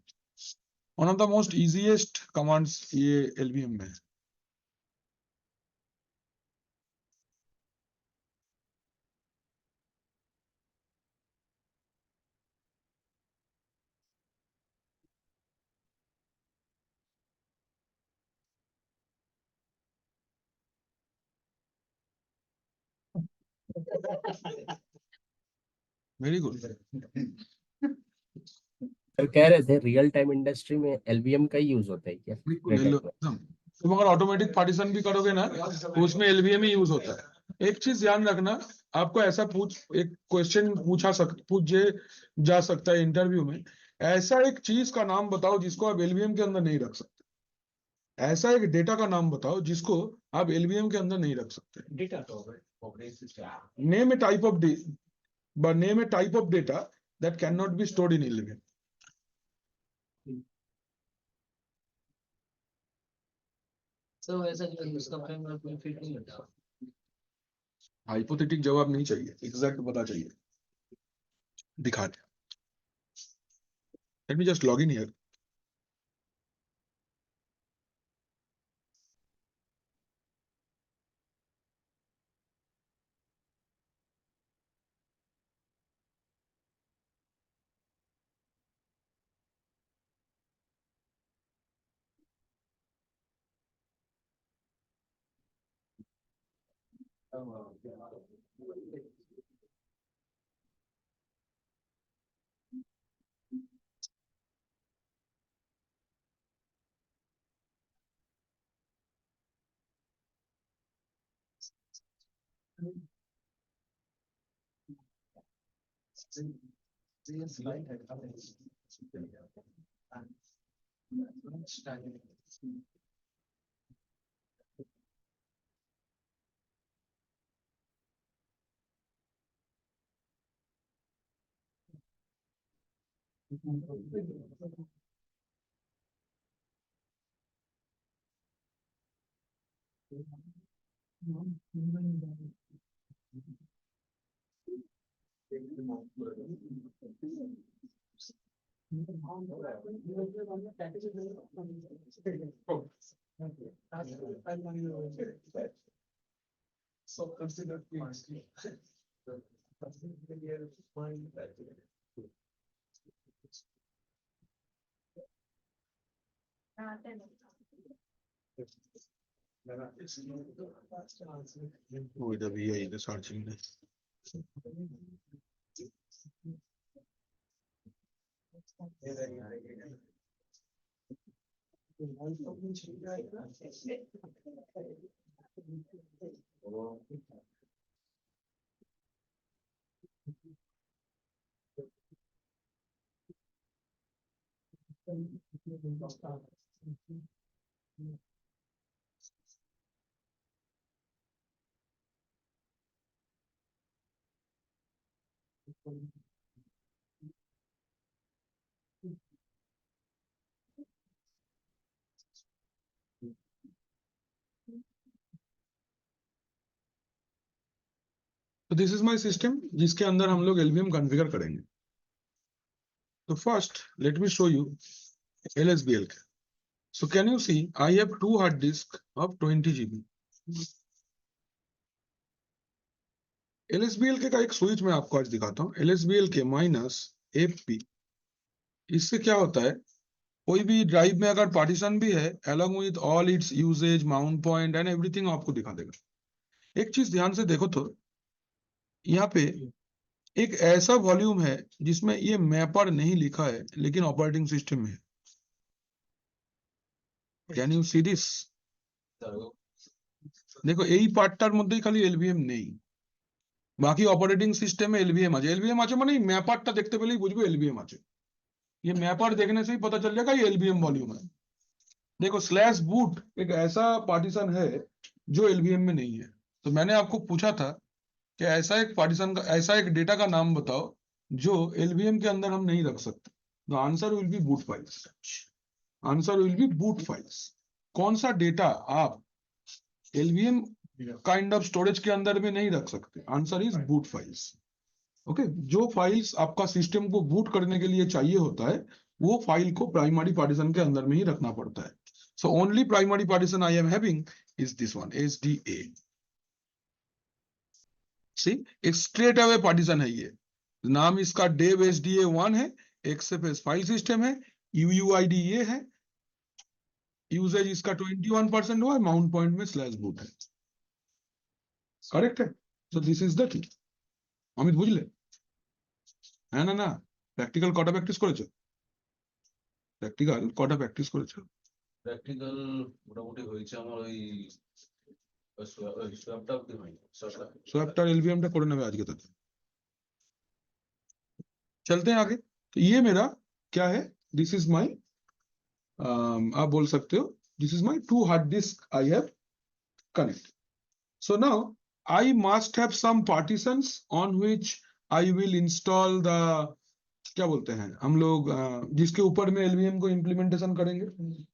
One of the most easiest commands ये एलवीएम में है। Very good. सर कह रहे थे रियल टाइम इंडस्ट्री में एलवीएम का ही यूज होता है क्या? बिल्कुल एकदम। तुम अगर ऑटोमेटिक पार्टीशन भी करोगे ना, तो उसमें एलवीएम ही यूज होता है। एक चीज ध्यान रखना, आपको ऐसा एक क्वेश्चन पूछे जा सकता है इंटरव्यू में, ऐसा एक चीज का नाम बताओ जिसको आप एलवीएम के अंदर नहीं रख सकते। ऐसा एक डेटा का नाम बताओ जिसको आप एलवीएम के अंदर नहीं रख सकते। डेटा तो होगा operating system. Name a type of data that cannot be stored in LVM. So ऐसा इसका framework में fit नहीं होता. हाइपोथेटिक जवाब नहीं चाहिए, एग्जैक्ट पता चाहिए. दिखा दे. Let me just log in here. So consider वो इधर भी है, इधर सर्चिंग में. तो दिस इज माय सिस्टम जिसके अंदर हम लोग एलवीएम कॉन्फ़िगर करेंगे. तो first let me show you LSBL. So can you see I have two hard disk of 20 GB. LSBL का एक स्विच मैं आपको आज दिखाता हूँ. LSBL के -FP. इससे क्या होता है, कोई भी ड्राइव में अगर पार्टीशन भी है along with all its usage, mount point and everything आपको दिखा देगा. एक चीज ध्यान से देखो तो यहाँ पे एक ऐसा वॉल्यूम है जिसमें ये मैपर नहीं लिखा है लेकिन ऑपरेटिंग सिस्टम में है. Can you see this? देखो यही पार्टटार মধ্যে খালি এলভিএম নেই, বাকি অপারেটিং সিস্টেমে এলভিএম আছে. এলভিএম আছে মানে এই ম্যাপারটা দেখতে পেলেই বুঝবে এলভিএম আছে. ये मैपर देखने से ही पता चल जाएगा ये एलवीएम वॉल्यूम है. देखो स्लैश बूट एक ऐसा पार्टीशन है जो एलवीएम में नहीं है. तो मैंने आपको पूछा था कि ऐसा एक पार्टीशन का, ऐसा एक डेटा का नाम बताओ जो एलवीएम के अंदर हम नहीं रख सकते. The answer will be boot files. Answer will be boot files. कौन सा डेटा आप एलवीएम काइंड ऑफ स्टोरेज के अंदर में नहीं रख सकते? Answer is boot files. Okay, जो फाइल्स आपका सिस्टम को बूट करने के लिए चाहिए होता है वो फाइल को प्राइमरी पार्टीशन के अंदर में ही रखना पड़ता है. So only primary partition I am having is this one, SDA. सी, एक स्ट्रेट अवे पार्टीशन है. ये नाम इसका डेव SDA1 है. XFS फाइल सिस्टम है. UUID ये है. यूजेज इसका 21% हुआ है. माउंट पॉइंट में स्लैश बूट है. करेक्ट है. So this is the thing. Amit বুঝলে? হ্যাঁ না না, প্র্যাকটিক্যাল কটা প্র্যাকটিস করেছো? প্র্যাকটিক্যাল কটা প্র্যাকটিস করেছো? প্র্যাকটিক্যাল মোটামুটি হয়েছে আমার ওই সোয়াপটা অব্দি হয়নি. সোয়াপটার এলভিএমটা করে নেবে আজকে তো. चलते हैं आगे. तो ये मेरा क्या है, दिस इज माय, आप बोल सकते हो this is my 2 hard disk I have connect. So now I must have some partitions on which I will install the, क्या बोलते हैं हम लोग, जिसके ऊपर में एलवीएम को इम्प्लीमेंटेशन करेंगे।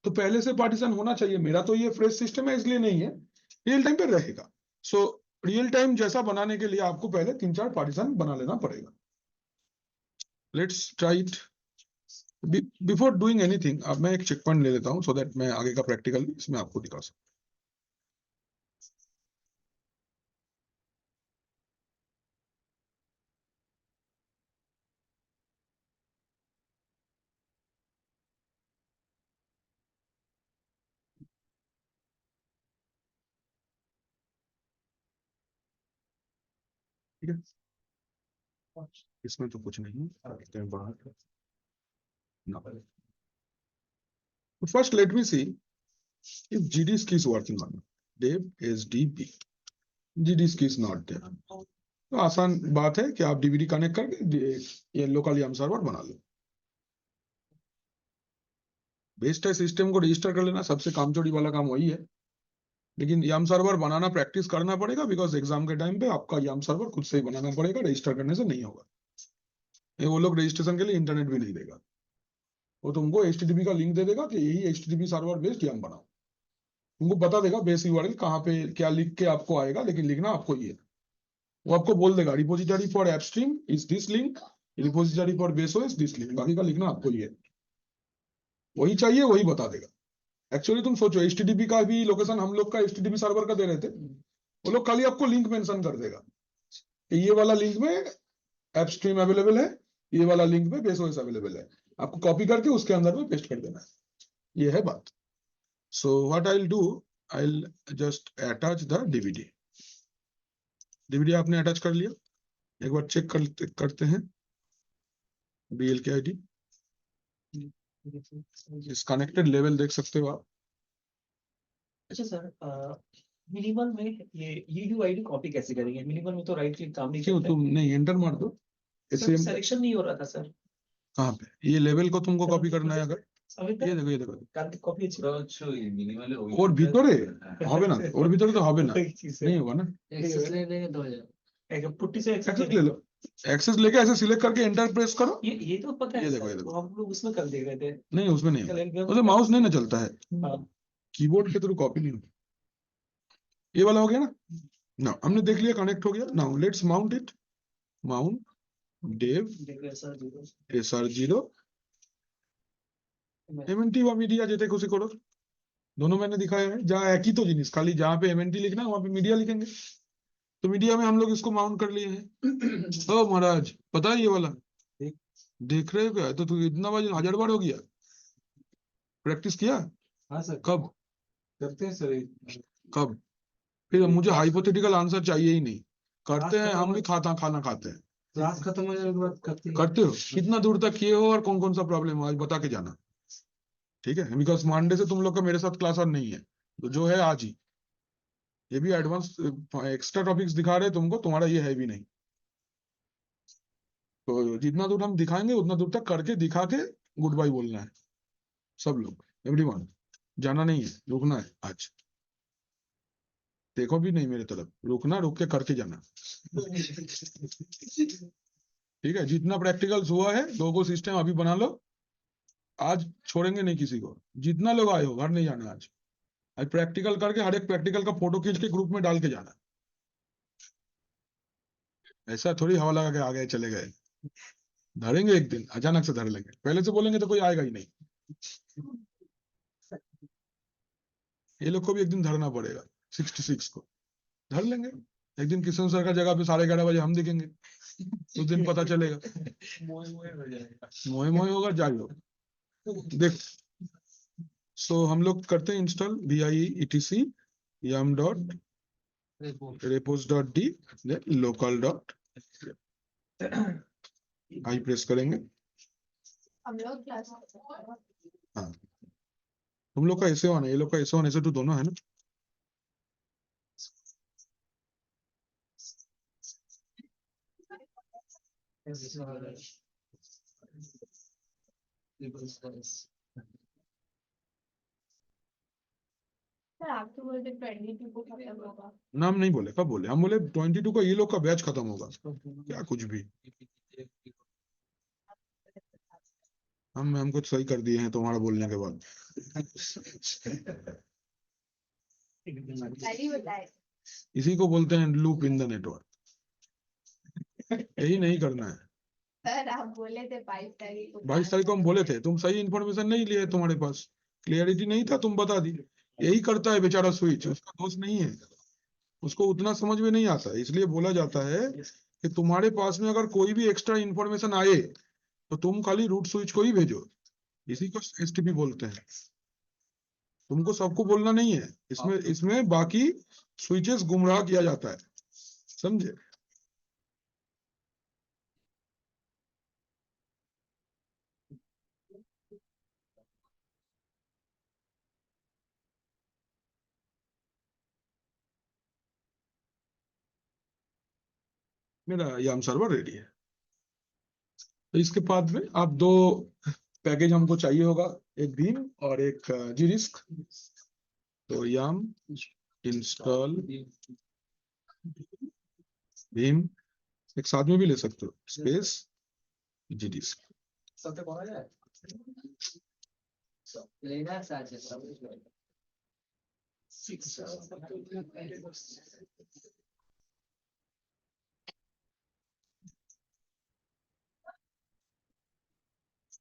तो पहले से पार्टीशन होना चाहिए। मेरा तो ये फ्रेश सिस्टम है इसलिए नहीं है, रियल टाइम पे रहेगा। सो रियल टाइम जैसा बनाने के लिए आपको पहले 3-4 पार्टीशन बना लेना पड़ेगा। Let's try it. Before doing anything अब मैं एक चेक पॉइंट ले लेता हूँ, सो दैट मैं आगे का प्रैक्टिकल इसमें आपको दिखा सकूं। ठीक है, इसमें तो कुछ नहीं है बाहर ना। First let me see if GD key is working on dev SDB, GD key is not there। तो आसान बात है कि आप डीवीडी कनेक्ट करके ये लोकल YAML सर्वर बना लो। बेस्ट है सिस्टम को रजिस्टर कर लेना, सबसे कामचोरी वाला काम वही है। लेकिन YAML सर्वर बनाना प्रैक्टिस करना पड़ेगा, बिकॉज एग्जाम के टाइम पे आपका YAML सर्वर खुद से ही बनाना पड़ेगा, रजिस्टर करने से नहीं होगा। ये वो लोग रजिस्ट्रेशन के लिए इंटरनेट भी नहीं देगा, वो तुमको HTTP का लिंक दे देगा कि यही HTTP सर्वर बेस्ड YAML बनाओ। तुमको बता देगा बेस URL कहाँ पे क्या लिख के आपको आएगा, लेकिन लिखना आपको ये है। वो आपको बोल देगा repository for upstream is this link, repository for base OS this link, बाकी का लिखना आपको ये है। वही चाहिए वही बता देगा। एक्चुअली तुम सोचो HTTP का भी लोकेशन हम लोग का HTTP सर्वर का दे रहे थे, वो लोग खाली आपको लिंक मेंशन कर देगा कि ये वाला लिंक में एपस्ट्रीम अवेलेबल है, ये वाला लिंक में बेस ओएस अवेलेबल है, आपको कॉपी करके उसके अंदर में पेस्ट कर देना है। ये है बात। So what I will do, I will just attach the DVD. DVD आपने अटैच कर लिया, एक बार चेक करते हैं BLK ID। इस कनेक्टेड लेवल देख सकते हो आप। अच्छा सर, मिनिमल में ये यूआईडी कॉपी कैसे करेंगे? मिनिमल में तो राइट क्लिक काम नहीं क्यों करता तुम नहीं एंटर मार दो। है। सर सिलेक्शन नहीं हो रहा था सर। कहाँ पे? ये लेवल को तुमको कॉपी करना है अगर, ये देखो ये देखो कॉपी अच्छी ওর ভিতরে হবে না, ওর ভিতরে তো হবে না, वही चीज है। नहीं होगा ना। एक्सेस ले लेंगे तो हो जाएगा। एक पुट्टी से एक्सेस ले लो, एक्सेस लेके ऐसे सिलेक्ट करके एंटर प्रेस करो। ये तो पता है ये देखो, सर, ये देखो। वो हम लोग उसमें कर दे रहे थे। नहीं उसमें नहीं होगा, कल उसमें माउस नहीं ना चलता है, हाँ। कीबोर्ड के थ्रू कॉपी नहीं होगी। ये वाला हो गया ना। ना हमने देख लिया कनेक्ट हो गया। Now let's mount it. Mount dev देखो सर जीरो SR0 MNT বা মিডিয়া যেতে খুশি করো, दोनों मैंने दिखाया है। जहाँ एक ही तो जिनिस, खाली जहाँ पे MNT लिखना है वहां पे मीडिया लिखेंगे। तो मीडिया में हम लोग इसको माउंट कर लिए हैं। ओ महाराज पता है ये वाला देख रहे हो क्या? तो तू इतना बार 1000 बार हो गया, प्रैक्टिस किया? हाँ सर, कब करते हैं सर। कब? फिर मुझे हाइपोथेटिकल आंसर चाहिए ही नहीं। करते हैं, खत्म हम भी हो- खाना खाते हैं। क्लास खत्म हो जाने के बाद करते हो? कितना दूर तक किए हो और कौन कौन सा प्रॉब्लम है आज बता के जाना, ठीक है? बिकॉज मंडे से तुम लोग का मेरे साथ क्लास और नहीं है, तो जो है आज ही। ये भी एडवांस एक्स्ट्रा टॉपिक्स दिखा रहे हैं तुमको, तुम्हारा ये है भी नहीं। तो जितना दूर हम दिखाएंगे उतना दूर तक करके दिखा के गुड बाय बोलना है सब लोग, एवरीवन। जाना नहीं है, रुकना है आज। देखो भी नहीं मेरे तरफ, रुकना, रुक के करके जाना। ठीक है, जितना प्रैक्टिकल्स हुआ है लोगों सिस्टम अभी बना लो। आज छोड़ेंगे नहीं किसी को, जितना लोग आए हो घर नहीं जाना आज। आज प्रैक्टिकल करके हर एक प्रैक्टिकल का फोटो खींच के ग्रुप में डाल के जाना। ऐसा थोड़ी हवा लगा के आ गए चले गए। धरेंगे एक दिन, अचानक से धर लेंगे, पहले से बोलेंगे तो कोई आएगा ही नहीं। ये लोग को भी एक दिन धरना पड़ेगा, 66 को धर लेंगे एक दिन। किशन सर का जगह पे 11:30 बजे हम दिखेंगे, उस दिन पता चलेगा। मोए मोए होगा जाइयो देख। सो हम लोग करते हैं install VIE etc yum dot repos dot d local dot I press करेंगे। हम लोग क्लास हाँ तुम लोग का ऐसे होना, ये लोग का ऐसे होने से तो दोनों है ना। सर आप तो बोलते 22 को खत्म होगा। नाम नहीं बोले, कब बोले? हम बोले 22 को ये लोग का बैच खत्म होगा, क्या कुछ भी। हम कुछ सही कर दिए हैं तुम्हारा बोलने के बाद। पहले बताए इसी को बोलते हैं लूप इन द नेटवर्क। यही नहीं करना है। सर, आप बोले थे 22 तारीख को। 22 तारीख को हम बोले थे, तुम सही इन्फॉर्मेशन नहीं लिए, तुम्हारे पास क्लियरिटी नहीं था, तुम बता दी। यही करता है बेचारा स्विच, उसका दोष नहीं है, उसको उतना समझ में नहीं आता है। इसलिए बोला जाता है कि तुम्हारे पास में अगर कोई भी एक्स्ट्रा इन्फॉर्मेशन आए तो तुम खाली रूट स्विच को ही भेजो। इसी को एसटीपी बोलते हैं। तुमको सबको बोलना नहीं है, इसमें बाकी स्विचेस गुमराह किया जाता है, समझे? मेरा याम सर्वर रेडी है। तो इसके बाद में आप दो पैकेज हमको चाहिए होगा, एक भीम और एक जीरिस्क। तो याम इंस्टॉल भीम, एक साथ में भी ले सकते हो, स्पेस जीरिस्क। সাথে করা যায় লিনাক্স আছে সব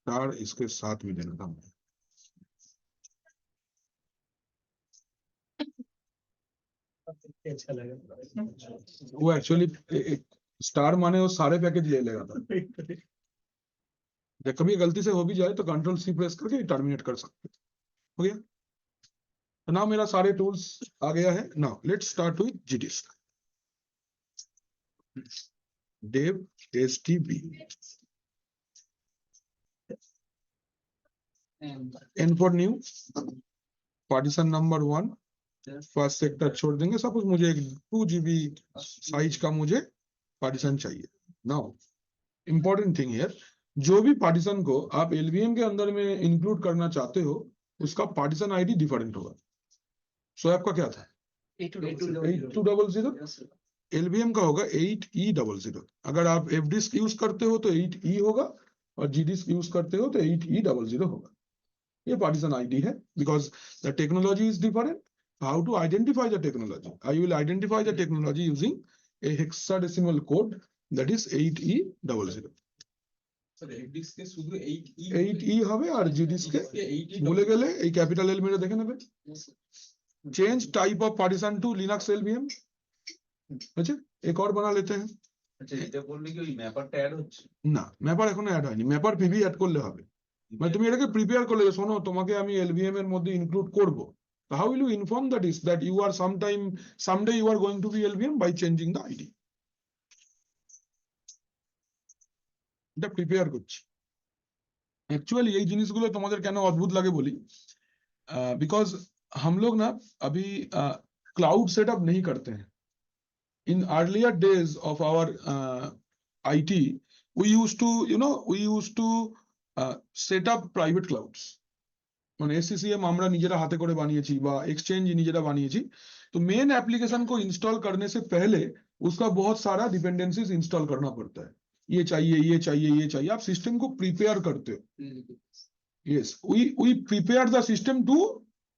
स्टार इसके साथ में देना था। अच्छा लगा। वो एक्चुअली स्टार माने वो सारे पैकेज ले लेगा था। जब कभी गलती से हो भी जाए तो कंट्रोल सी प्रेस करके टर्मिनेट कर सकते हो गया। तो नाउ मेरा सारे टूल्स आ गया है। Now let's start with gdisk. dev stb n for new partition number 1 first sector छोड़ देंगे। सपोज मुझे एक 2 GB साइज का मुझे पार्टीशन चाहिए। नाउ इंपॉर्टेंट थिंग हियर, जो भी पार्टीशन को आप एलवीएम के अंदर में इंक्लूड करना चाहते हो उसका पार्टीशन आईडी डिफरेंट होगा। सो आपका क्या था 8200, एलवीएम का होगा 8E00। अगर आप एफडिस्क यूज करते हो तो 8E होगा और जीडिस्क यूज करते हो तो 8E00 होगा। ये पार्टीशन आईडी है because the technology is different. How to identify the technology? I will identify the technology using a hexadecimal code that is 8E00। Sir এফডিস্কে শুধু 8E হবে আর জিডিস্কে ভুলে গেলে এই ক্যাপিটাল এল মেরে দেখে নেবে। Change type of partition to Linux LVM. अच्छा, एक और बना लेते हैं। আচ্ছা এটা বললে কি ওই ম্যাপারটা অ্যাড হচ্ছে না, ম্যাপার এখনো অ্যাড হয়নি, ম্যাপার পিভি অ্যাড করলে হবে। মানে তুমি এটাকে প্রিপেয়ার করলে, শোনো তোমাকে আমি এলভিএম এর মধ্যে ইনক্লুড করব, how will you inform that is that you are someday you are going to be LVM by changing the ID. এটা প্রিপেয়ার করছি। एक्चुअली এই জিনিসগুলো তোমাদের কেন অদ্ভুত লাগে বলি, बिकॉज हम लोग ना अभी क्लाउड सेटअप नहीं करते हैं। in earlier days of our IT, we used to set up private clouds। মানে SCCM আমরা নিজেরা হাতে করে বানিয়েছি বা এক্সচেঞ্জ নিজেরা বানিয়েছি। तो मेन एप्लीकेशन को इंस्टॉल करने से पहले उसका बहुत सारा डिपेंडेंसीज इंस्टॉल करना पड़ता है। ये चाहिए, ये चाहिए, ये चाहिए, आप सिस्टम को प्रिपेयर करते हो। yes, we prepare the system to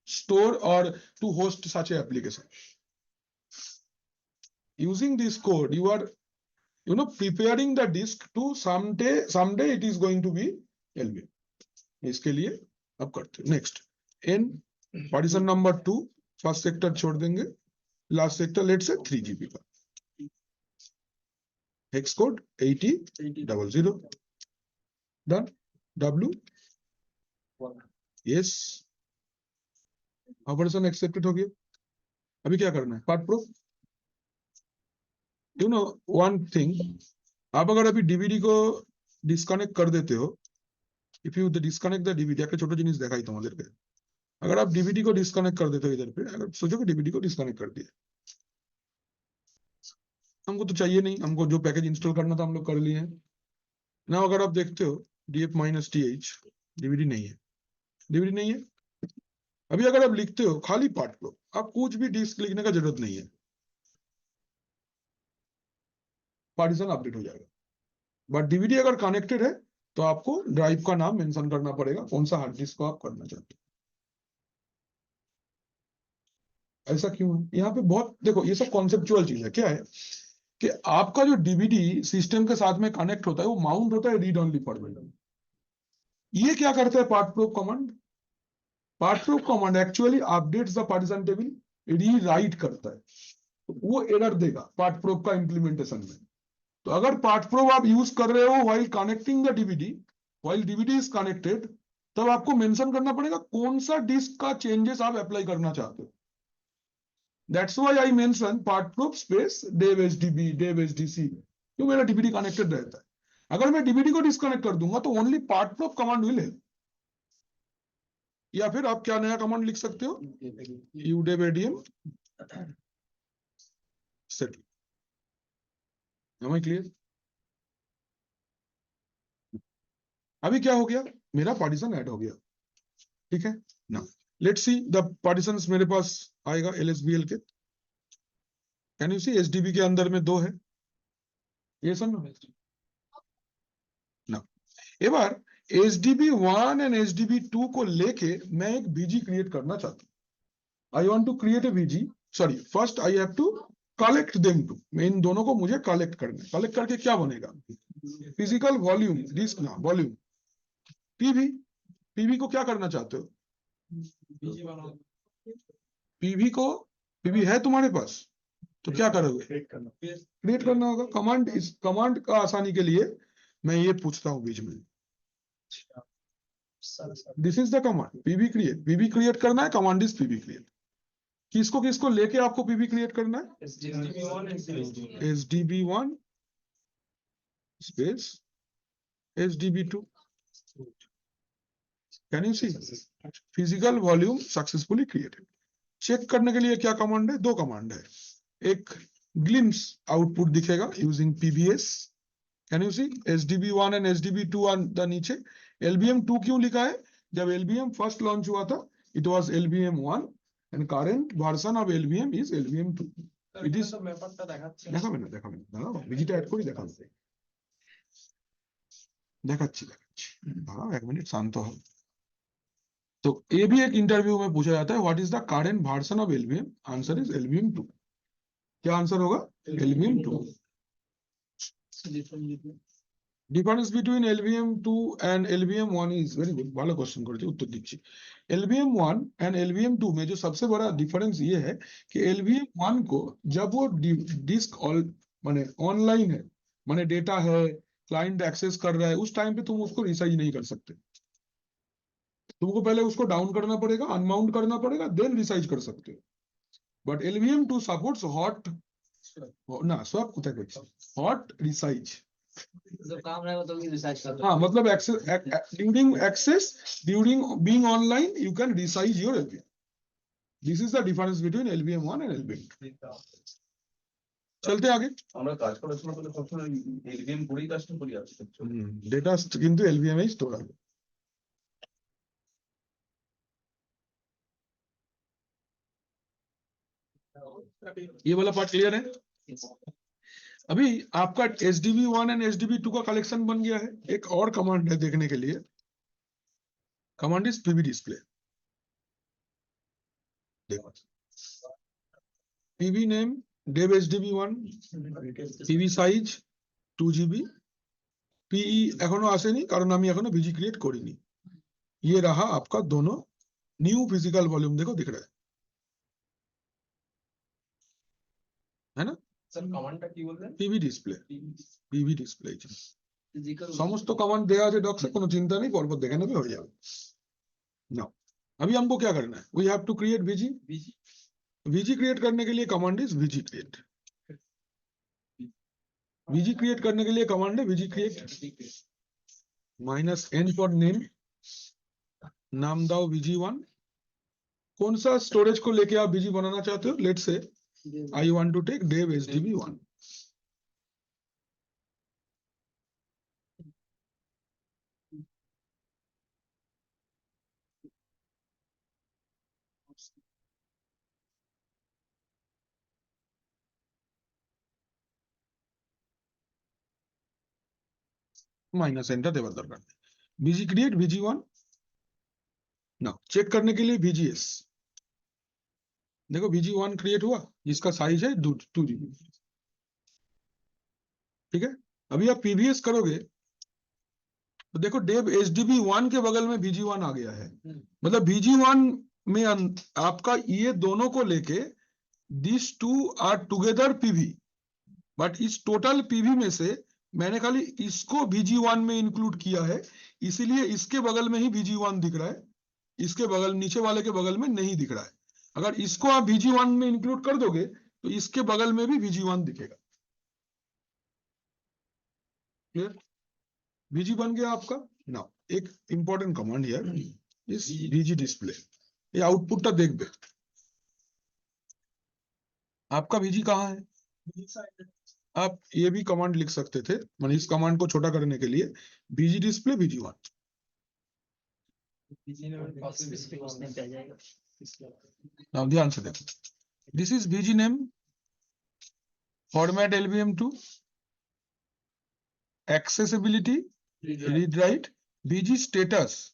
store or to host such a application। using this code you are preparing the disk to someday it is going to be LVM। इसके लिए अब करते हैं। Next n partition number 2 first sector छोड़ देंगे, last sector late से 3 GB का। Hex code 8000 done. w yes, operation accepted हो गया। अभी क्या करना है? Part pro. You know one thing, आप अगर अभी डीवीडी को डिस्कनेक्ट कर देते हो, if you disconnect the DVD, একটা ছোট জিনিস দেখাই তোমাদেরকে। अगर आप डीवीडी को डिस्कनेक्ट कर देते हो इधर पे, अगर सोचो कि डीवीडी को डिस्कनेक्ट कर दिया, हमको तो चाहिए नहीं, हमको जो पैकेज इंस्टॉल करना था हम लोग कर लिए हैं ना। अगर आप देखते हो df-th डीवीडी नहीं है, डीवीडी नहीं है। अभी अगर आप लिखते हो खाली पार्ट प्रूफ, आप कुछ भी डिस्क लिखने का जरूरत नहीं है, पार्टीशन अपडेट हो जाएगा। बट डीवीडी अगर कनेक्टेड है तो आपको ड्राइव का नाम मेंशन करना पड़ेगा, कौन सा हार्ड डिस्क को आप करना चाहते हो। ऐसा क्यों है यहाँ पे, बहुत देखो ये सब कॉन्सेप्चुअल चीज है। क्या है कि आपका जो डीवीडी सिस्टम के साथ में कनेक्ट होता है वो माउंट होता है रीड ओनली फॉर्मेट। ये क्या करता है part proof command, part proof command actually updates the partition table, rewrite करता है, तो वो एरर देगा पार्ट प्रूफ का इंप्लीमेंटेशन में। तो अगर पार्ट प्रूफ आप यूज कर रहे हो while connecting the DVD, while DVD is connected, तब आपको मेंशन करना पड़ेगा कौन सा डिस्क का चेंजेस आप अप्लाई करना चाहते हो। That's why I mention part proof space dev hdb dev hdc, क्यों मेरा डीवीडी कनेक्टेड रहता है। अगर मैं डीवीडी को डिस्कनेक्ट कर दूंगा तो only part proof command will help. या फिर आप क्या नया कमांड लिख सकते हो, udev adm सेट। क्लियर। अभी क्या हो गया, मेरा पार्टीशन ऐड हो गया, ठीक है ना। लेट्स सी द पार्टीशंस मेरे पास आएगा LSBL के। कैन यू सी HDB के अंदर में 2 है, ये सुन ना। এবার HDB1 एंड HDB2 को लेके मैं एक बीजी क्रिएट करना चाहता हूं। I want to create a BG, sorry first I have to collect them two, मैं इन दोनों को मुझे कलेक्ट करना है। कलेक्ट करके क्या बनेगा, फिजिकल वॉल्यूम डिस्क ना वॉल्यूम पीवी। पीवी को क्या करना चाहते हो, पीवी को, पीवी है तुम्हारे पास तो क्या करोगे, क्रिएट करना होगा। कमांड, इस कमांड का आसानी के लिए मैं ये पूछता हूं बीच में, this is the command PV create. PV create करना है, कमांड इज पीवी क्रिएट। किसको किसको लेके आपको पीवी क्रिएट करना है, HDB1 space HDB2। Can you see physical volume successfully created. Check करने के लिए क्या कमांड है, 2 कमांड है। एक ग्लिम्स आउटपुट दिखेगा using PBS। Can you see HDB1 and HDB2 are the नीचे। LBM2 क्यों लिखा है, जब LBM फर्स्ट लॉन्च हुआ था it was LBM1 and current version of LBM is LBM2. It is ব্যাপারটা দেখাচ্ছে দেখাবে না দাঁড়াও বিজিটা অ্যাড করি দেখাচ্ছি দেখাচ্ছি দাঁড়াও 1 मिनट शांत हो। तो ये भी एक इंटरव्यू में पूछा जाता है what is the current version of LBM, answer is LBM2। क्या आंसर होगा, LBM2। Difference between LBM2 and LBM1 is very good, ভালো क्वेश्चन করেছে, उत्तर দিচ্ছি। LBM1 and LBM2 में जो सबसे बड़ा डिफरेंस ये है कि LBM1 को जब वो डिस्क माने ऑनलाइन है, माने डेटा है, क्लाइंट एक्सेस कर रहा है, उस टाइम पे तुम उसको रिसाइज नहीं कर सकते। तुमको पहले उसको डाउन करना पड़ेगा, अनमाउंट करना पड़ेगा, देन रिसाइज कर सकते हो। बट LBM2 सपोर्ट्स हॉट ना स्वैप কোথায় করছি, हॉट रिसाइज। जब काम रहेगा तो भी रिसर्च करते हाँ मतलब during access, during being online you can resize your LBM. This is the difference between LBM1 and LBM2. চলতে আগে আমরা কাজ করার সময় তো সবসময় এলবিএম করেই কাজটা করি আসছে ডেটা কিন্তু LBM এই স্টোর হবে। ये वाला पार्ट क्लियर है। अभी आपका HDB1 एंड HDB2 का कलेक्शन बन गया है। एक और कमांड है देखने के लिए, कमांड इज पीवी डिस्प्ले। देखो PV name dev HDB1, PV size 2GB, PE এখনো আসেনি কারণ আমি এখনো बीजी क्रिएट করিনি। ये रहा आपका दोनों न्यू फिजिकल वॉल्यूम, देखो दिख रहा है ना, স্যার কমান্ডটা কি বললেন, PV display, PV display physical समस्त कमांड দেয়া আছে ডক্সে, কোনো চিন্তা নেই, পরপর দেখে নেবে হয়ে যাবে। नाउ अभी हमको क्या करना है, we have to create BG. BG BG create करने के लिए command is BG create. BG create करने के लिए कमांड है BG create -n for name, नाम दाओ BG1। कौन सा स्टोरेज को लेके आप बीजी बनाना चाहते हो, let's say I want to take dev HDB1। Minus N का देवर दरकार बीजी क्रिएट VG1 ना चेक करने के लिए VGS देखो VG1 क्रिएट हुआ इसका साइज है 2 GB ठीक है। अभी आप PVS करोगे तो देखो डेव HDB1 के बगल में VG1 आ गया है मतलब VG1 में आपका ये दोनों को लेके this two are together PV but इस टोटल PV में से मैंने खाली इसको VG1 में इंक्लूड किया है इसीलिए इसके बगल में ही VG1 दिख रहा है इसके बगल नीचे वाले के बगल में नहीं दिख रहा है। अगर इसको आप VG1 में इंक्लूड कर दोगे तो इसके बगल में भी VG1 दिखेगा। क्लियर? VG बन गया आपका। नाउ एक इंपॉर्टेंट कमांड हियर इस VG डिस्प्ले ये आउटपुट देख बे आपका VG कहाँ है आप ये भी कमांड लिख सकते थे मैंने इस कमांड को छोटा करने के लिए VG डिस्प्ले VG1 उसमें पे आ जाएगा। नाउ ध्यान से देखो this is VG name format LVM2 accessibility read write VG status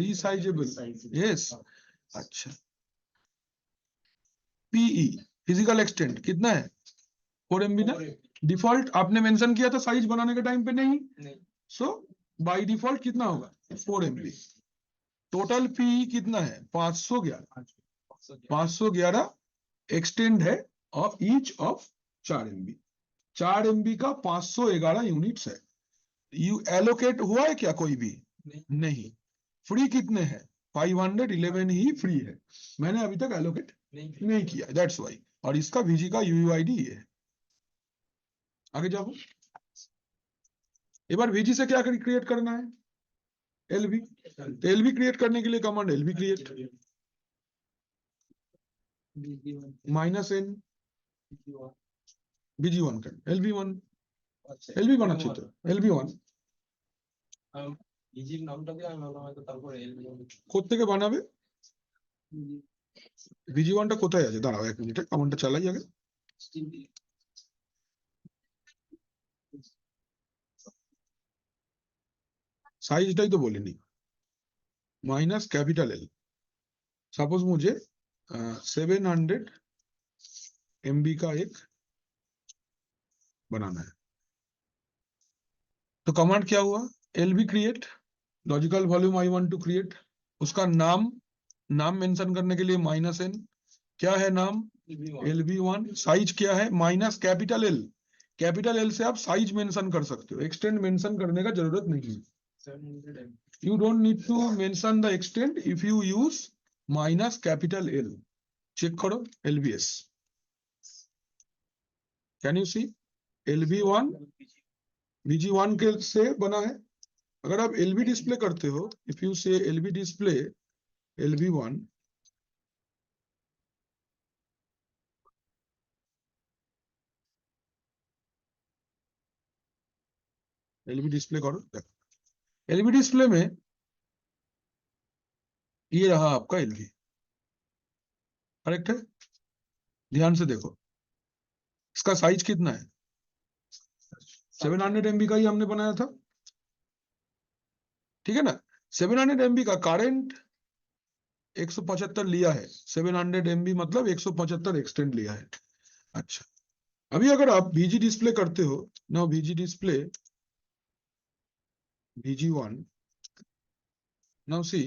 resizable yes अच्छा PE फिजिकल एक्सटेंट कितना है 4 MB ना डिफॉल्ट आपने मेंशन किया था साइज बनाने के टाइम पे नहीं सो बाय डिफॉल्ट कितना होगा 4 MB टोटल PE कितना है 511 एक्सटेंड है और ईच ऑफ 4 MB 4 MB का 511 यूनिट्स है। यू एलोकेट हुआ है क्या कोई भी नहीं फ्री कितने हैं 511 ही फ्री है मैंने अभी तक एलोकेट नहीं किया दैट्स वाई और इसका VG का UUID ये है। आगे जाओ एक बार VG से क्या क्रिएट करना है LV तो LV क्रिएट करने के लिए command LV create -n VG1 कर LV1 LV1 अच्छी तो LV1 ইজির নামটা দিয়ে আমি ভাবলাম হয়তো তারপরে কোত্থেকে বানাবে VG1 টা কোথায় আছে দাঁড়াও এক মিনিট কমান্ডটা চালাই আগে साइजটাই तो बोलिনি माइनस कैपिटल L सपोज मुझे 700 MB का एक बनाना है तो कमांड क्या हुआ LV create logical volume I want to create उसका नाम मेंशन करने के लिए -n क्या है नाम LV1 साइज क्या है माइनस कैपिटल L से आप साइज मेंशन कर सकते हो एक्सटेंड मेंशन करने का जरूरत नहीं है you don't need to mention the extent if you use minus capital L check करो LVS can you see LV1 VG1 के से बना है अगर आप LV डिस्प्ले करते हो if you say LV display LV1 LV display करो LV डिस्प्ले में ये रहा आपका LV करेक्ट है ध्यान से देखो इसका साइज कितना है 700 MB का ही हमने बनाया था ठीक है ना 700 MB का करंट 175 लिया है 700 MB मतलब 175 एक्सटेंड लिया है। अच्छा अभी अगर आप VG डिस्प्ले करते हो ना VG display VG1 now see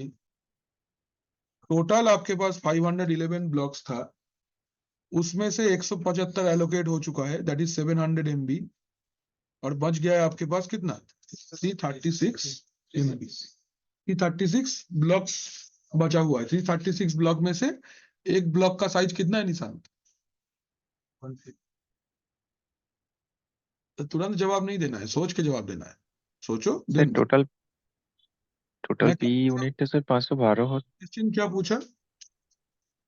total आपके पास 511 ब्लॉक्स था उसमें से 175 एलोकेट हो चुका है दैट इज 700 MB और बच गया है आपके पास कितना 336 MB 336 ब्लॉक्स बचा हुआ है 336 ब्लॉक में से एक ब्लॉक का साइज कितना है निशांत तो तुरंत जवाब नहीं देना है सोच के जवाब देना है सोचो sir total P unit sir 512 हो क्वेश्चन क्या पूछा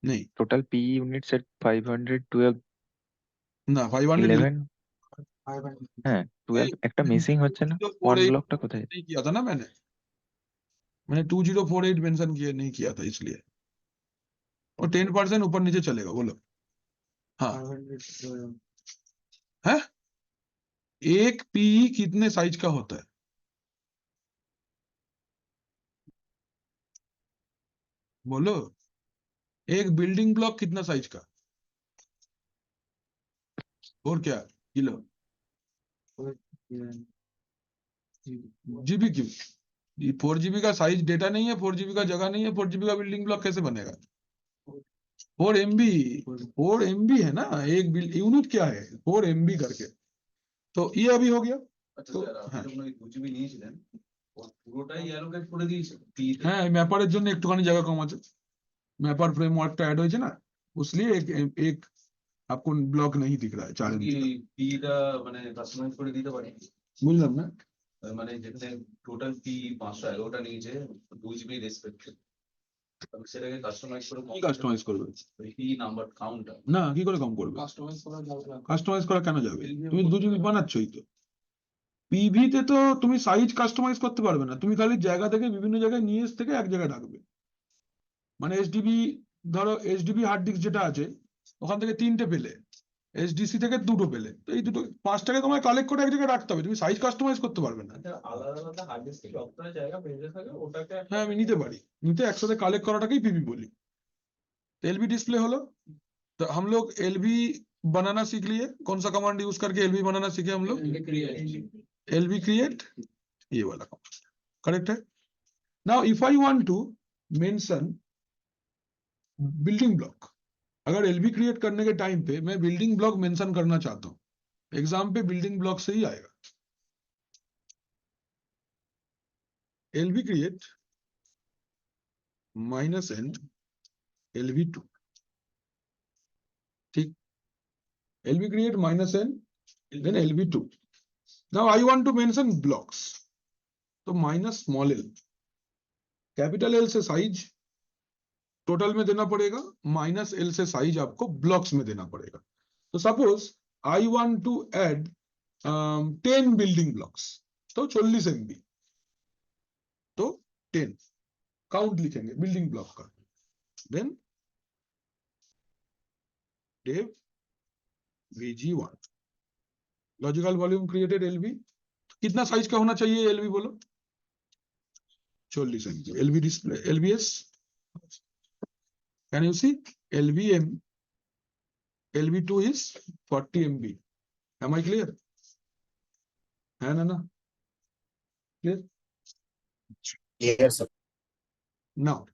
नहीं टोटल पी यूनिट सर 512 না 511 হ্যাঁ 12 একটা মিসিং হচ্ছে না ওয়ান ব্লকটা কোথায় नहीं किया था ना मैंने 2048 मेंशन किया नहीं किया था इसलिए और 10% ऊपर नीचे चलेगा बोलो हाँ है एक पीई कितने साइज का होता है बोलो, एक बिल्डिंग ब्लॉक कितना साइज का, और क्या किलो, जीबी क्यों, 4 GB का साइज डेटा नहीं है, 4 GB का जगह नहीं है, 4 GB का बिल्डिंग ब्लॉक कैसे बनेगा, 4 MB, 4 MB है ना, एक यूनिट क्या है 4 MB करके, तो ये अभी हो गया। আচ্ছা তো, স্যার আপনি হ্যাঁ। যখন ওই 2 GB নিয়েছিলেন ওর পুরোটাই অ্যালোকেট করে দিয়েছেন P তে? হ্যাঁ, ম্যাপারের জন্য একটুখানি জায়গা কম আছে, ম্যাপার ফ্রেমওয়ার্কটা ऐड হয়েছে না, उसलिए एक आपको ब्लॉक नहीं दिख रहा है 4 কি MB का। P টা মানে কাস্টমাইজ করে দিতে পারি? বুঝলাম না, মানে যেখানে টোটাল P 511টা নিয়েছে 2 GB রেসপেক্টেড, আমি সেটাকে কাস্টমাইজ করে কি কাস্টমাইজ করবে, ওই P নাম্বার কাউন্টটা না কি করে কম করবে, কাস্টমাইজ করা যাবে না। কাস্টমাইজ করা কেন যাবে, তুমি 2 GB বানাচ্ছই তো, পিভি তে তো তুমি সাইজ কাস্টমাইজ করতে পারবে না, তুমি খালি জায়গা থেকে বিভিন্ন জায়গায় নিয়ে এসে থেকে এক জায়গায় রাখবে, মানে এইচডিবি, ধরো এইচডিবি হার্ড ডিস্ক যেটা আছে ওখান থেকে 3টে পেলে, এইচডিসি থেকে 2টো পেলে, তো এই দুটো 5টাকে তোমায় কালেক্ট করে এক জায়গায় রাখতে হবে, তুমি সাইজ কাস্টমাইজ করতে পারবে না। আলাদা আলাদা হার্ড ডিস্কে যতটা জায়গা বেঁধে থাকে ওটাকে হ্যাঁ আমি নিতে পারি, নিতে একসাথে কালেক্ট করাটাকেই পিভি বলি। एलबी डिस्प्ले होलो, तो हम लोग एलबी बनाना सीख लिए, कौन सा कमांड यूज करके एलबी बनाना सीखे हम लोग, एलबी क्रिएट, ये वाला कमांड करेक्ट है। Now if I want to mention building block, अगर एलबी क्रिएट करने के टाइम पे मैं बिल्डिंग ब्लॉक मेंशन करना चाहता हूं, एग्जाम पे बिल्डिंग ब्लॉक से ही आएगा, एलबी क्रिएट -n LV2, ठीक, LV create -n then LV2. Now I want to mention blocks, तो -l, कैपिटल L से साइज टोटल में देना पड़ेगा, -l से साइज आपको ब्लॉक्स में देना पड़ेगा। तो suppose I want to add 10 building blocks, तो 40 MB, तो 10 काउंट लिखेंगे बिल्डिंग ब्लॉक का, then dev VG1 logical volume created LV, कितना साइज का होना चाहिए LV बोलो, 40 MB, LV display LVS, can you see LVM, LV2 is 40 MB, am I clear, है ना clear, Clear, sir. now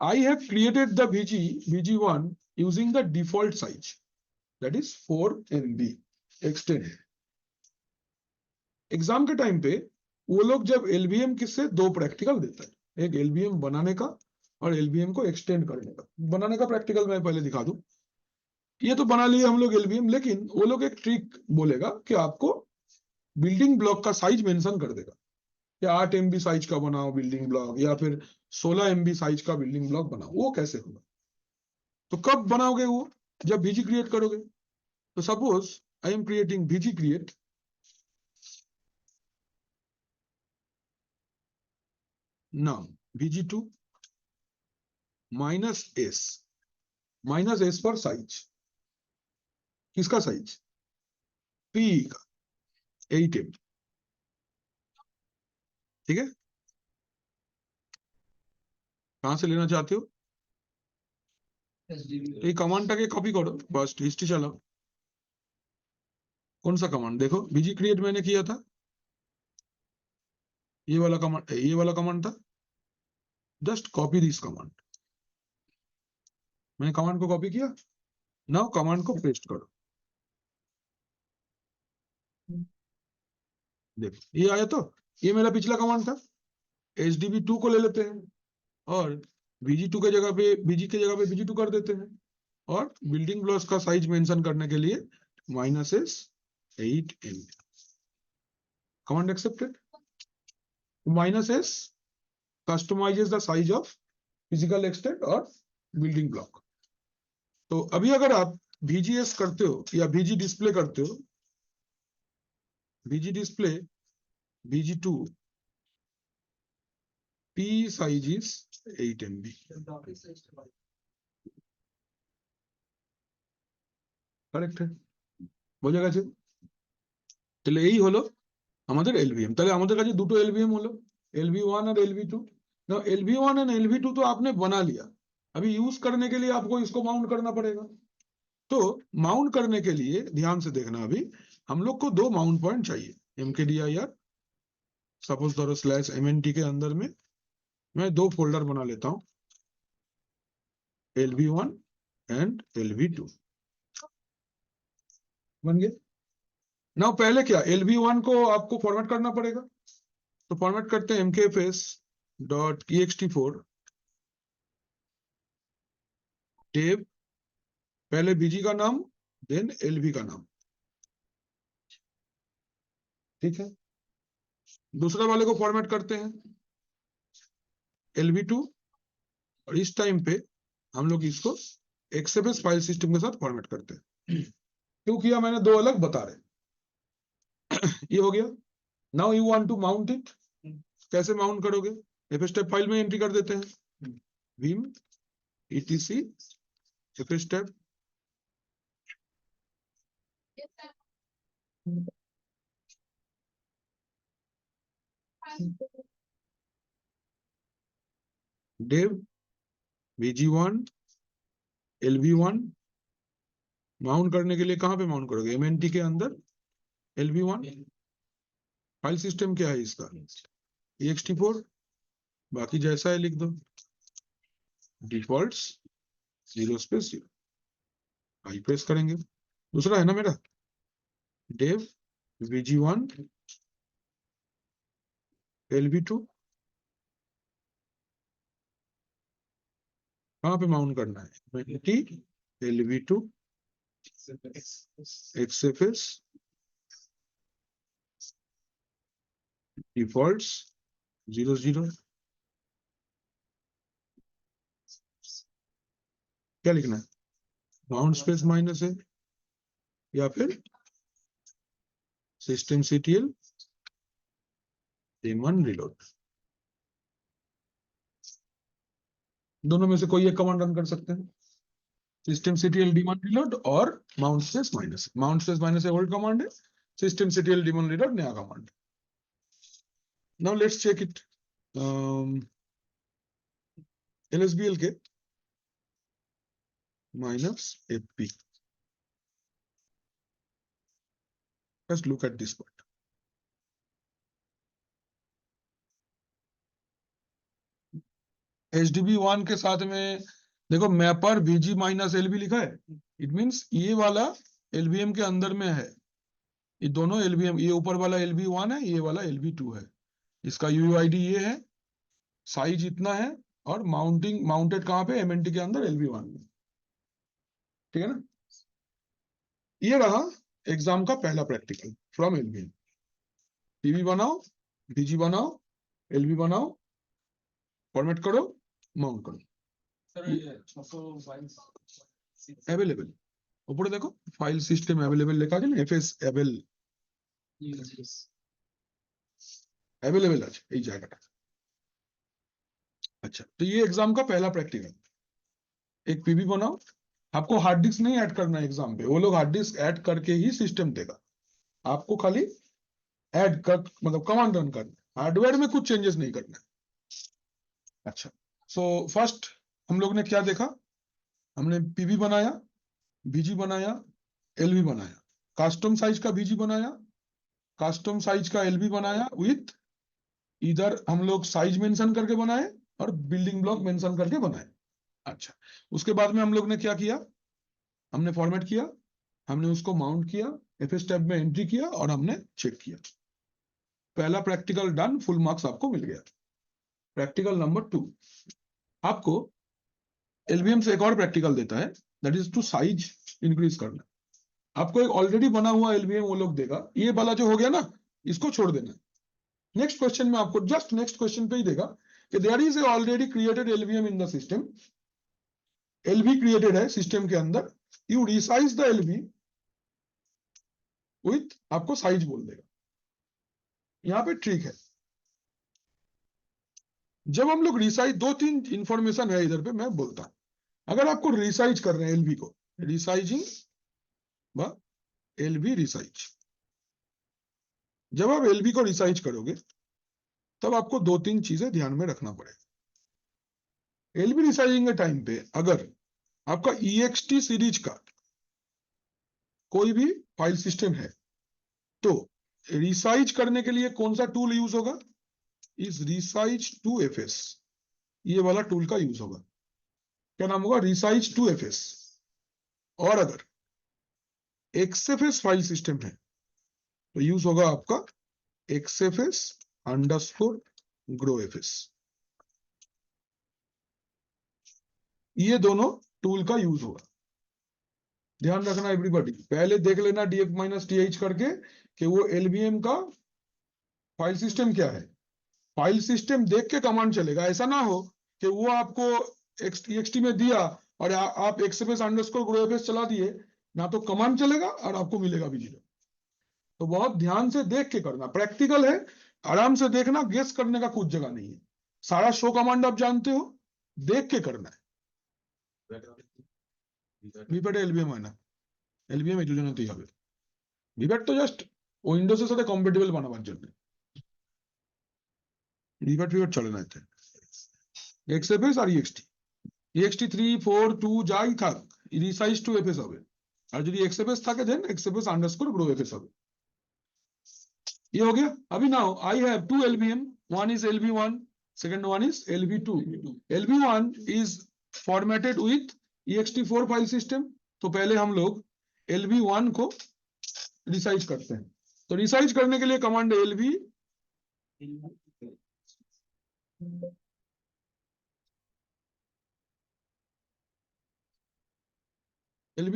I have created the VG1 using the default size, that is 4 MB extend। Exam के time पे वो लोग जब LVM किससे, 2 practical देता है, एक एलवीएम बनाने का और एलवीएम को एक्सटेंड करने का। बनाने का प्रैक्टिकल मैं पहले दिखा दूं, ये तो बना लिए हम लोग एलवीएम, लेकिन वो लोग एक ट्रिक बोलेगा कि आपको बिल्डिंग ब्लॉक का साइज मेंशन कर देगा, या 8 MB साइज का बनाओ बिल्डिंग ब्लॉक, या फिर 16 MB साइज का बिल्डिंग ब्लॉक बनाओ। वो कैसे होगा, तो कब बनाओगे वो, जब VG क्रिएट करोगे। तो suppose I am creating VG create, now VG2 -s पर साइज, किसका साइज, P का 8 MB, ठीक है, कहां से लेना चाहते हो, ये कमांडটাকে कॉपी करो, बस हिस्ट्री चलाओ, कौन सा कमांड देखो, VG क्रिएट मैंने किया था, ये वाला कमांड था, जस्ट कॉपी दिस कमांड, मैंने कमांड को कॉपी किया, नाउ कमांड को पेस्ट करो, देखो ये आया, तो ये मेरा पिछला कमांड था, HDB2 को ले लेते हैं और VG2 के जगह पे VG के जगह पे VG2 कर देते हैं, और बिल्डिंग ब्लॉक्स का साइज मेंशन करने के लिए -s 8 MB, command accepted. -s customizes the size of physical extent और बिल्डिंग ब्लॉक। तो अभी अगर आप VGS करते हो या VG डिस्प्ले करते हो, VG display VG2 P size is 8 MB, correct বোঝা গেছে। তাহলে এই হলো আমাদের LVM, তাহলে আমাদের কাছে দুটো LVM হলো, LV1 और LV2। ना LV1 और LV2 तो आपने बना लिया, अभी यूज करने के लिए आपको इसको माउंट करना पड़ेगा। तो माउंट करने के लिए ध्यान से देखना, अभी हम लोग को दो माउंट पॉइंट चाहिए mkdir। सपोज धरो /mnt के अंदर में मैं दो फोल्डर बना लेता हूं, lv1 एंड lv2 बन गए। नाउ पहले क्या, lv1 को आपको फॉर्मेट करना पड़ेगा, तो फॉर्मेट करते हैं mkfs.ext4 टेब, पहले bg का नाम देन lv का नाम, ठीक है। दूसरे वाले को फॉर्मेट करते हैं lv2, और इस टाइम पे हम लोग इसको XFS फाइल सिस्टम के साथ फॉर्मेट करते हैं। क्यों किया मैंने, दो अलग बता रहे। ये हो गया। Now you want to mount it, कैसे माउंट करोगे, fstep फाइल में एंट्री कर देते हैं, vim etc fstep dev bg1 lv1। Mount करने के लिए कहां पे माउंट करोगे, mnt के अंदर lv1। फाइल सिस्टम क्या है इसका, ext4, बाकी जैसा है लिख दो, डिफॉल्ट्स 0 स्पेस 0, आई प्रेस करेंगे। दूसरा है ना मेरा dev bg1 lv2, कहां पे माउंट करना है, mnt lv2 XFS डिफॉल्ट्स 0 0, क्या लिखना है, माउंट स्पेस माइनस है या फिर systemctl daemon reload, दोनों में से कोई एक कमांड रन कर सकते हैं, systemctl daemon reload और mount space minus. Mount space minus old command है, systemctl daemon reload नया कमांड है। Now let's check it, lsbl के -fp, just look at this part। HDB1 के साथ में देखो मैपर bg -lb लिखा है, इट मींस ये वाला LVM के अंदर में है, ये दोनों LVM, ये ऊपर वाला LV1 है, ये वाला LV2 है, इसका UUID ये है, साइज इतना है, और माउंटेड कहां पे, MNT के अंदर LV1 में, ठीक है ना। ये रहा एग्जाम का पहला प्रैक्टिकल फ्रॉम LVM। PV बनाओ, BG बनाओ, LV बनाओ, फॉर्मेट करो, माउंट करो, सर ये 622 अवेलेबल ऊपर देखो फाइल सिस्टम अवेलेबल लिखा है ना, FS अवेलेबल আছে এই জায়গাটা। अच्छा, तो ये एग्जाम का पहला प्रैक्टिकल। एक पीवी बनाओ, आपको हार्ड डिस्क नहीं ऐड करना है एग्जाम पे, वो लोग हार्ड डिस्क ऐड करके ही सिस्टम देगा, आपको खाली ऐड कर मतलब कमांड रन करना है, हार्डवेयर में कुछ चेंजेस नहीं करना है। अच्छा, सो फर्स्ट हम लोग ने क्या देखा, हमने पीवी बनाया, बीजी बनाया, एलवी बनाया, कस्टम साइज का बीजी बनाया, कस्टम साइज का एलवी बनाया, विथ इधर हम लोग साइज मेंशन करके बनाए और बिल्डिंग ब्लॉक मेंशन करके बनाए। अच्छा, उसके बाद में हम लोग ने क्या किया, हमने फॉर्मेट किया, हमने उसको माउंट किया, FS टैब में एंट्री किया और हमने चेक किया। पहला प्रैक्टिकल डन, फुल मार्क्स आपको मिल गया। प्रैक्टिकल नंबर 2, आपको LVM से एक और प्रैक्टिकल देता है, that is two size increase करना। आपको एक ऑलरेडी बना हुआ LVM वो लोग देगा, ये वाला जो हो गया ना, इसको छोड़ देना। नेक्स्ट क्वेश्चन में आपको जस्ट नेक्स्ट क्वेश्चन पे ही देगा कि there is a already created LVM in the system, LV created है सिस्टम के अंदर, you resize the LV with, आपको साइज बोल देगा। यहां पे ट्रिक है, जब हम लोग रिसाइज, 2-3 इंफॉर्मेशन है इधर पे मैं बोलता हूं। अगर आपको रिसाइज कर रहे हैं LV को, रिसाइजिंग व LV रिसाइज, जब आप LV को रिसाइज करोगे तब आपको 2-3 चीजें ध्यान में रखना पड़ेगा। एलबी रिसाइजिंग के टाइम पे अगर आपका EXT सीरीज का कोई भी फाइल सिस्टम है तो रिसाइज करने के लिए कौन सा टूल यूज होगा? इस रिसाइज टू FS, ये वाला टूल का यूज होगा। क्या नाम होगा? Resize to FS। और अगर XFS फाइल सिस्टम है तो यूज होगा आपका XFS_GrowFS। ये दोनों टूल का यूज होगा। ध्यान रखना एवरीबॉडी, पहले देख लेना DF-TH करके कि वो LVM का फाइल सिस्टम क्या है। फाइल सिस्टम देख के कमांड चलेगा, ऐसा ना हो कि वो आपको TXT में दिया और आप XFS_GrowFS चला दिए, ना तो कमांड चलेगा और आपको मिलेगा भी जीरो। तो बहुत ध्यान से देख के करना, प्रैक्टिकल है, आराम से देखना, गेस करने का कुछ जगह नहीं है। सारा शो कमांड आप जानते हो, देख के करना है। ভিপ্যাট এলবিএম হয় না, এলবিএম এই দুজনেতেই হবে। ভিপ্যাট তো জাস্ট উইন্ডোজের সাথে কম্প্যাটিবল বানাবার জন্য, ভিপ্যাট চলে না এতে। XFS আর EXT 3 4 2 যাই থাক, রিসাইজ টু FS হবে। আর যদি XFS থাকে দেন XFS_GrowFS হবে। ये हो गया। अभी now I have 2 LVM, one is LV1, second one is LV2। LV1 is formatted with EXT4 file system. तो पहले हम लोग LV1 को रिसाइज करते हैं। तो रिसाइज करने के लिए कमांड LV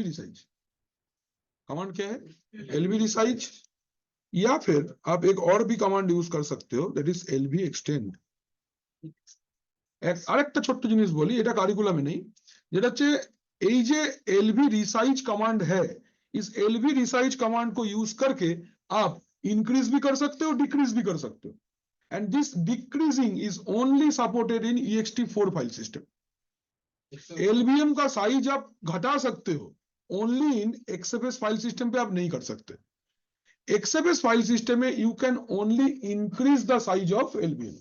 रिसाइज। कमांड क्या है? LV resize. या फिर आप एक और भी कमांड यूज कर सकते हो, दैट इज LV एक्सटेंड। আরেকটা ছোট্ট জিনিস বলি, এটা কারিকুলামে নেই, যেটা হচ্ছে এই যে LV रिसाइज कमांड है, इस LV रिसाइज कमांड को यूज करके आप इंक्रीज भी कर सकते हो, डिक्रीज भी कर सकते हो। And this decreasing is only supported in EXT4 file system. LVM का साइज आप घटा सकते हो, only in XFS file system पे आप नहीं कर सकते। XFS फाइल सिस्टम में you can only increase the size of LVM,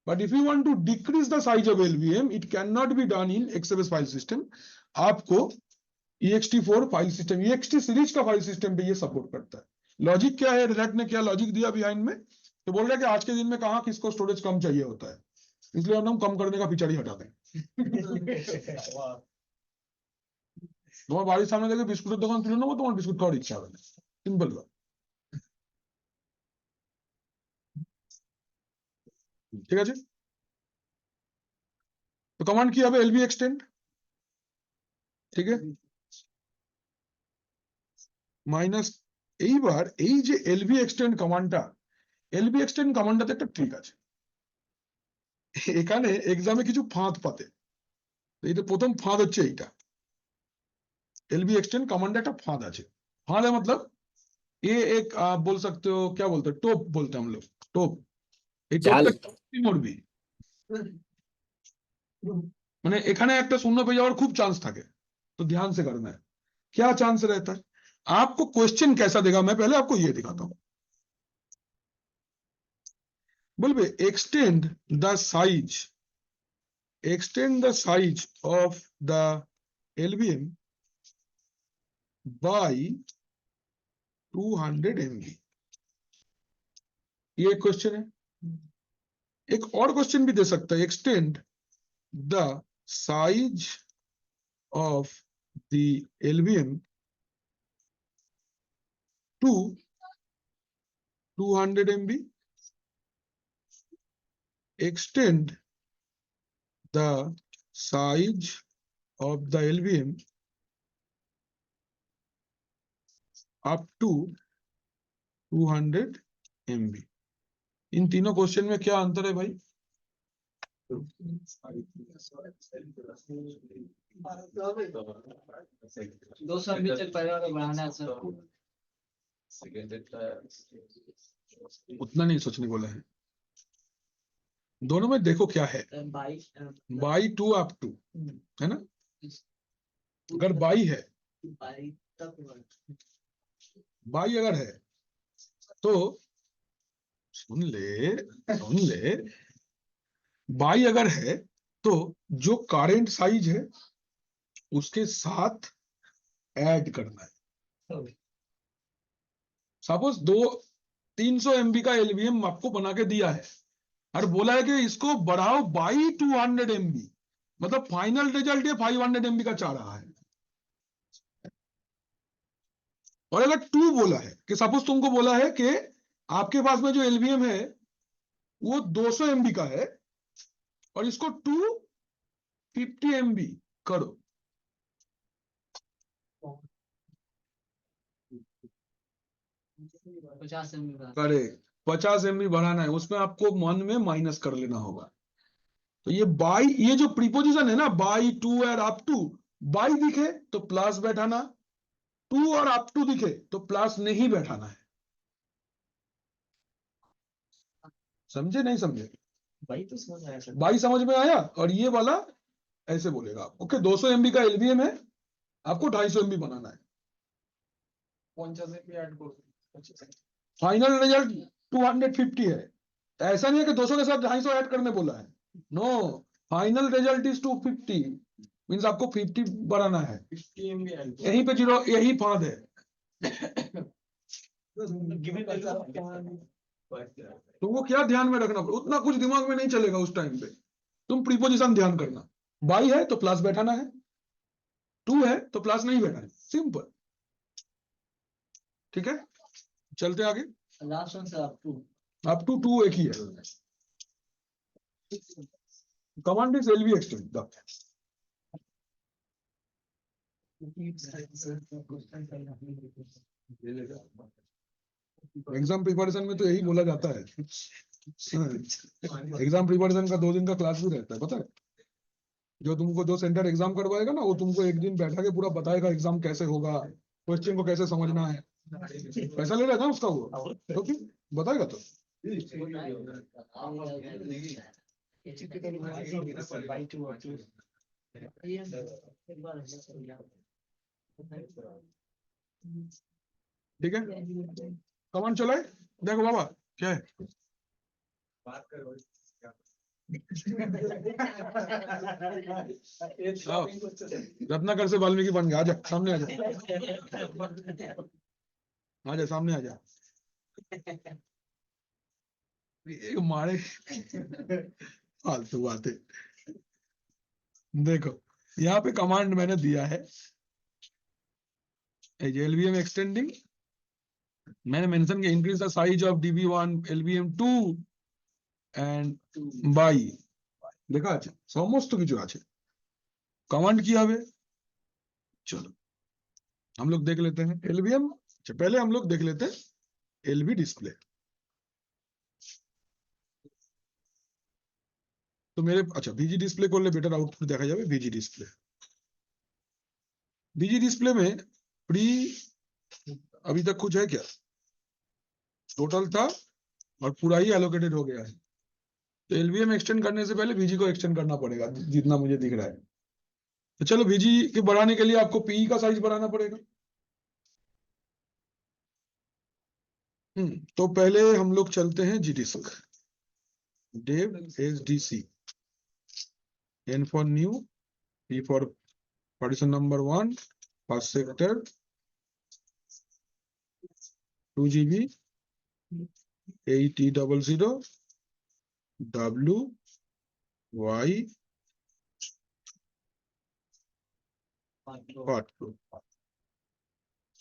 but if you want to decrease the size of LVM, it cannot be done in XFS file system. आपको EXT4 file system, EXT series का file system पे ये support करता है। Logic क्या है? Red ने क्या लॉजिक दिया बिहाइंड में? तो बोल रहा है कि आज के दिन में कहाँ किसको स्टोरेज कम चाहिए होता है, इसलिए हम कम करने का पिछड़ी हटा दें। তোমার বাড়ির সামনে থেকে বিস্কুটের দোকান তুলে নেবো, তোমার বিস্কুট খাওয়ার ইচ্ছা হবে না, সিম্পল। ঠিক আছে, তো কমান্ড কি হবে? LV extend. ঠিক আছে, মাইনাস। এইবার এই যে LV एक्सटेंड কমান্ডটা, LV एक्सटेंड কমান্ডটাতে একটা ট্রিক আছে। এখানে এক্সামে কিছু ফাঁদ পাতে, এইটা প্রথম ফাঁদ হচ্ছে এইটা। LV एक्सटेंड कमांड একটা ফাঁদ আছে। ফাঁদ है मतलब ये एक आप बोल सकते हो, क्या बोलते हैं, टोप बोलते हैं हम लोग, टोप। এই টোপটা মরবি, মানে এখানে একটা শূন্য পেয়ে যাওয়ার খুব चांस থাকে। तो ध्यान से करना है, क्या चांस रहता है। आपको क्वेश्चन कैसा देगा, मैं पहले आपको ये दिखाता हूं। बोलबे extend the size of the LVM by 200 MB। ये क्वेश्चन है। एक और क्वेश्चन भी दे सकता है, extend the size of the LVM to 200 MB। extend the size of the LVM up to 200 MB। इन तीनों क्वेश्चन में क्या अंतर है भाई? दो सौ MB तक पहले वाला बढ़ाना है सर। उतना नहीं सोचने बोला है, दोनों में देखो क्या है। बाई 2 अप टू है ना, अगर बाई है, बाई अगर है तो सुन ले, बाई अगर है तो जो करंट साइज है उसके साथ ऐड करना है। सपोज 300 MB का एलवीएम आपको बना के दिया है और बोला है कि इसको बढ़ाओ बाई 200 MB, मतलब फाइनल रिजल्ट ये 500 MB का चाह रहा है। और अगर 2 बोला है कि सपोज तुमको बोला है कि आपके पास में जो एलवीएम है वो 200 MB का है और इसको 250 MB करो, 50 MB का करे 50 MB बढ़ाना है, उसमें आपको मन में माइनस कर लेना होगा। तो ये बाई, ये जो प्रीपोजिशन है ना, बाई, टू और अप टू, बाई दिखे तो प्लस बैठाना, टू और अप टू दिखे तो प्लस नहीं बैठाना है। समझे नहीं समझे? भाई तो समझ आया सर। बाई समझ में आया? और ये वाला ऐसे बोलेगा, ओके 200 MB का एलवीएम है, आपको 250 MB बनाना है, 50 MB ऐड करो। फाइनल रिजल्ट 250 है। तो ऐसा नहीं है कि 200 के साथ 250 ऐड करने बोला है, no, final result is 250, means आपको 50 बढ़ाना है। 50 MB ऐड करो। यहीं पे जीरो, यही फांद है। तुमको क्या ध्यान में रखना, उतना कुछ दिमाग में नहीं चलेगा उस टाइम पे, तुम प्रीपोजिशन ध्यान करना। बाई है तो प्लस बैठाना है, टू है तो प्लस नहीं बैठाना है, सिंपल। ठीक है, चलते आगे। Last one sir, up to 2 एक ही है। Command is LV extend. Exam preparation में तो यही बोला जाता है। एग्जाम प्रिपरेशन का 2 दिन का क्लास भी रहता है, पता है? जो तुमको जो सेंटर एग्जाम करवाएगा ना, वो तुमको एक दिन बैठा के पूरा बताएगा एग्जाम कैसे होगा, क्वेश्चन को कैसे समझना है। पैसा ले रहा था उसका वो, तो फिर बताएगा तो। ठीक है, कमांड चलाए, देखो बाबा क्या है। आओ, रत्नाकर से वाल्मीकि बन गया, आजा सामने आजा, आजा सामने आजा। ये मारे फालतू बातें। देखो यहाँ पे कमांड मैंने दिया है एलवीएम एक्सटेंडिंग, मैंने मेंशन किया increase the size of DB1 LVM2 and by. देखा আছে সমস্ত কিছু আছে, कमांड किया हुए। चलो हम लोग देख लेते हैं एलवीएम। पहले हम लोग देख लेते हैं एलवी डिस्प्ले। तो मेरे अच्छा ভিজি ডিসপ্লে করলে বেটার আউটপুট দেখা যাবে। ভিজি ডিসপ্লে में प्री अभी तक कुछ है क्या? टोटल था और पूरा ही एलोकेटेड हो गया है। तो एलवीएम एक्सटेंड करने से पहले VG को एक्सटेंड करना पड़ेगा, जितना मुझे दिख रहा है। तो चलो VG के बढ़ाने के लिए आपको PE का साइज बढ़ाना पड़ेगा। तो पहले हम लोग चलते हैं GDISC, dev SDC, N for new, P for partition number 1, first sector, 2 GB, 8000, W, Y, part 2।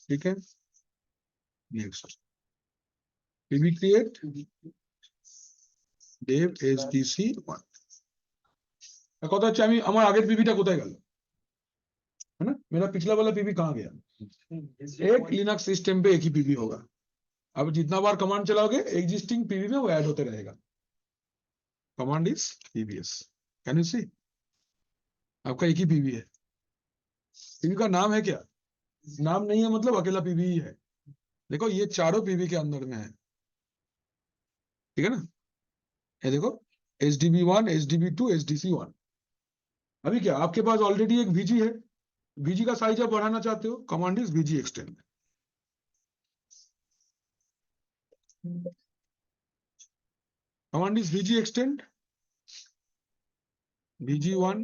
ठीक है, next PV create, dev SDC 1। কথা হচ্ছে আমি আমার আগের পিভিটা কোথায় গেল, है ना? मेरा पिछला वाला पीवी कहाँ गया? एक लिनक्स सिस्टम पे एक ही पीवी होगा। अब जितना बार कमांड चलाओगे एग्जिस्टिंग पीवी में वो ऐड होते रहेगा। Command is PVS, can you see? आपका एक ही पीवी है। पीवी का नाम है क्या? नाम नहीं है, मतलब अकेला पीवी ही है। देखो ये चारों पीवी के अंदर में है, ठीक है ना? ये देखो HDB1, HDB2, SDC1। अभी क्या आपके पास ऑलरेडी एक VG है, VG का साइज आप बढ़ाना चाहते हो, command is VG extend. Command is VG extend, BG1,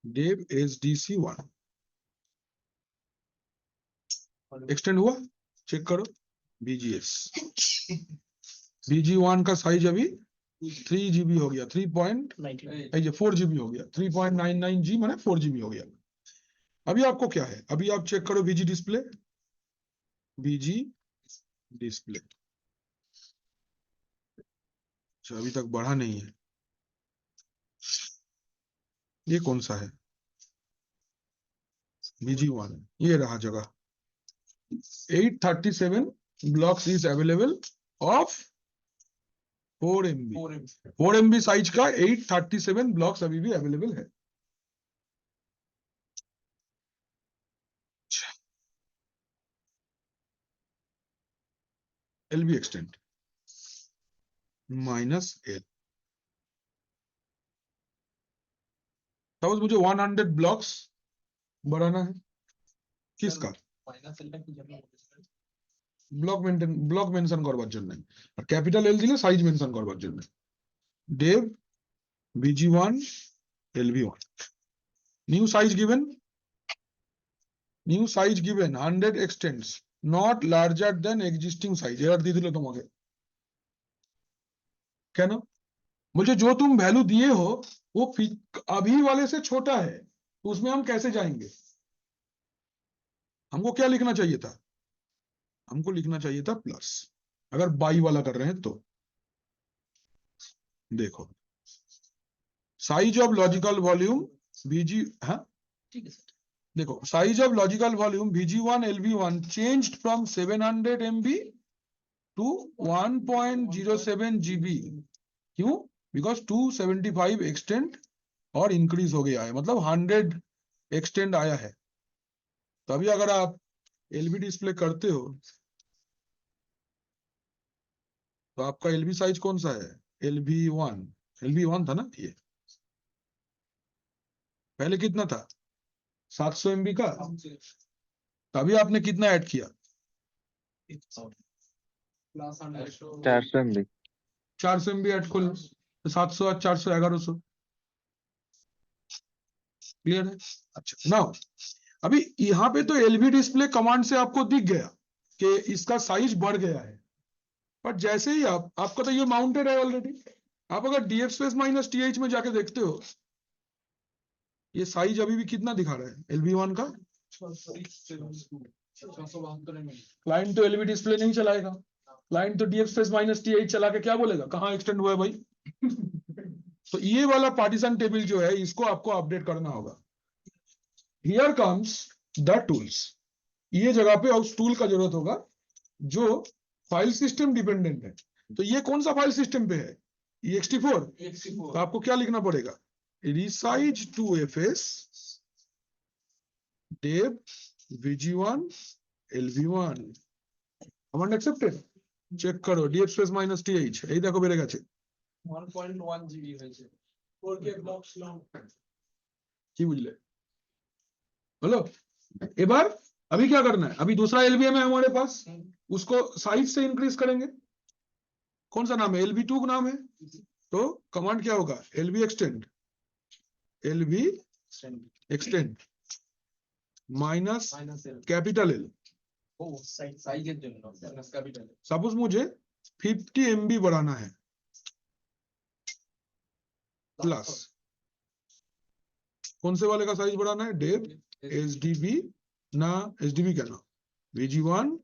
Dev SDC1 extend हुआ, चेक करो। BGS BG1 का साइज अभी 3 GB हो गया, 4 GB हो गया, 3.99 G माने 4 GB हो गया। अभी आपको क्या है, अभी आप चेक करो BG डिस्प्ले, BG डिस्प्ले अच्छा अभी तक बढ़ा नहीं है, ये कौन सा है, BG1, ये रहा जगह। 837 blocks is available of 4 MB 4 MB size का 837 ब्लॉक्स अभी भी अवेलेबल है। LB एक्सटेंड -L, सपोज मुझे 100 ब्लॉक्स बढ़ाना है, किसका ব্লক মেনশন করবার জন্য, আর ক্যাপিটাল এল দিলে সাইজ মেনশন করবার জন্য। Dave BG1 LB1 new size given 100 extends not larger then existing size, error দিয়ে দিল তোমাকে কেন, বলছে जो तुम वैल्यू दिए हो वो अभी वाले से छोटा है, तो उसमें हम कैसे जाएंगे, हमको क्या लिखना चाहिए था, हमको लिखना चाहिए था प्लस, अगर बाई वाला कर रहे हैं तो। देखो size of logical volume BG, हाँ ठीक है सर। देखो size of logical volume BG1 LB1 changed from 700 MB to 1.07 GB, क्यों, बिकॉज 275 एक्सटेंड और इंक्रीज हो गया है, मतलब 100 एक्सटेंड आया है। तो अभी अगर आप LB डिस्प्ले करते हो तो आपका LB साइज कौन सा है, LB1 था ना, ये पहले कितना था 700 MB का, तभी आपने कितना ऐड किया 400 MB 400 MB ऐड कर लो, 700 और 400 1100, क्लियर है। अच्छा नाउ अभी यहाँ पे तो LB डिस्प्ले कमांड से आपको दिख गया कि इसका साइज बढ़ गया है, पर जैसे ही आपका तो ये माउंटेड है ऑलरेडी, आप अगर DF स्पेस -TH में जाके देखते हो ये साइज अभी भी कितना दिखा रहा है LB1 का, क्लाइंट तो LB डिस्प्ले नहीं चलाएगा, क्लाइंट तो DF स्पेस -TH चला के क्या बोलेगा, कहाँ एक्सटेंड हुआ है भाई तो ये वाला पार्टीशन टेबल जो है इसको आपको अपडेट करना होगा। हियर कम्स द टूल्स, ये जगह पे उस टूल का जरूरत होगा जो फाइल सिस्टम डिपेंडेंट है। तो ये कौन सा फाइल सिस्टम पे है, ext4, तो आपको क्या लिखना पड़ेगा, resize to fs dev BG1 LB1 command accepted, check करो DF स्पेस -TH, এই দেখো বেড়ে গেছে 1.1 GB হয়েছে 4K ব্লকস লং, কি বুঝলে, बोलो। এবার अभी क्या करना है, अभी दूसरा LBM है हमारे पास, उसको साइज से इंक्रीज करेंगे, कौन सा नाम है, LB2 का नाम है, तो कमांड क्या होगा, LB extend minus capital L, ও সাইজের জন্য মাইনাস ক্যাপিটাল। सपोज मुझे 50 MB बढ़ाना है प्लस, कौन से वाले का साइज बढ़ाना है, डेव SDB ना SDB क्या ना BG1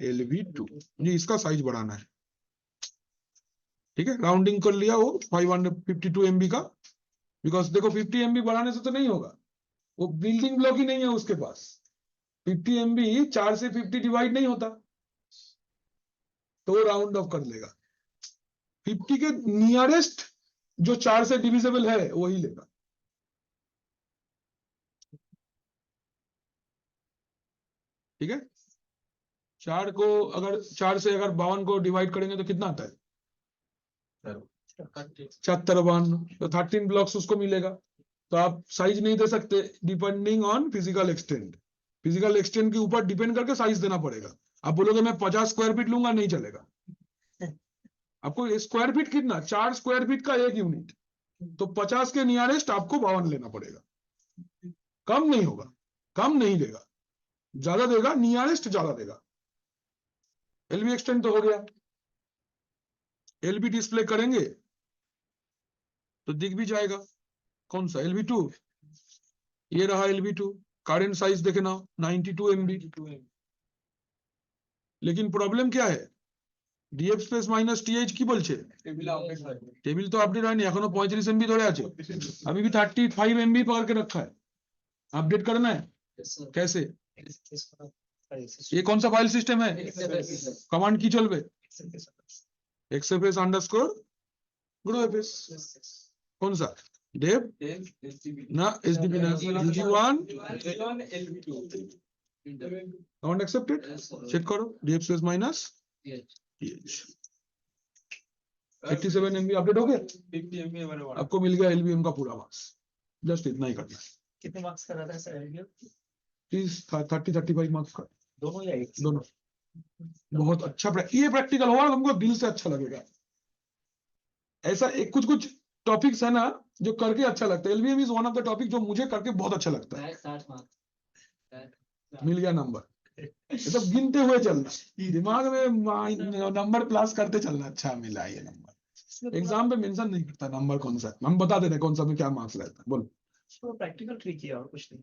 LB2, मुझे इसका साइज बढ़ाना है, ठीक है, राउंडिंग कर लिया वो 552 MB का, बिकॉज देखो 50 MB बढ़ाने से तो नहीं होगा, वो बिल्डिंग ब्लॉक ही नहीं है उसके पास, 50 MB 4 से 50 डिवाइड नहीं होता, तो राउंड ऑफ कर लेगा, 50 के नियरेस्ट जो 4 से डिविजिबल है वही लेगा, ठीक है। 4 को अगर 4 से अगर 52 को डिवाइड करेंगे तो कितना आता है 74 तो 13 ब्लॉक्स उसको मिलेगा, तो आप साइज नहीं दे सकते depending on physical extend, physical extend के ऊपर डिपेंड करके साइज देना पड़ेगा। आप बोलोगे मैं 50 स्क्वायर फीट लूंगा, नहीं चलेगा, आपको स्क्वायर फीट कितना, 4 स्क्वायर फीट का 1 यूनिट, तो 50 के नियरेस्ट आपको 52 लेना पड़ेगा, कम नहीं होगा, कम नहीं देगा, ज्यादा देगा, नियरेस्ट ज्यादा देगा। एलबी एक्सटेंड तो हो गया, एलबी डिस्प्ले करेंगे तो दिख भी जाएगा। कौन सा LB2, ये रहा LB2, करंट साइज देखे ना 92 MB। लेकिन प्रॉब्लम क्या है, ডিএফ স্পেস মাইনাস টিএইচ কি বলছে, টেবিলে আপডেট হয় টেবিল তো আপডেট হয়নি, এখনো 35 MB ধরে আছে, अभी भी 35 MB पकड़ के रखा है, अपडेट करना है कैसे, ये कौन सा फाइल सिस्टम है, कमांड की चलবে xfs_ growfs, कौन सा डेव ना एसडीबी ना UG1 LB2 command accepted, check करो df space minus TH 87 MB update हो गया, 50 MB हमारे वाला आपको मिल गया LBM का पूरा मार्क्स। जस्ट इतना ही करना है, कितने मार्क्स का रहता है सर LBM? 30-35 मार्क्स का, दोनों या एक? दोनों। बहुत अच्छा ये प्रैक्टिकल होगा, तुमको दिल से अच्छा लगेगा। ऐसा एक कुछ टॉपिक्स है ना जो करके अच्छा लगता है, LBM is one of the topic जो मुझे करके बहुत अच्छा लगता है। 60 मार्क्स मिल गया नंबर, ये तो गिनते हुए चलना, दिमाग में नंबर प्लस करते चलना, अच्छा मिला ये नंबर। एग्जाम पे मेंशन नहीं करता नंबर कौन सा है, हम बता देते हैं कौन सा में क्या मार्क्स रहता है। बोलो, तो प्रैक्टिकल ट्रिक है और कुछ नहीं,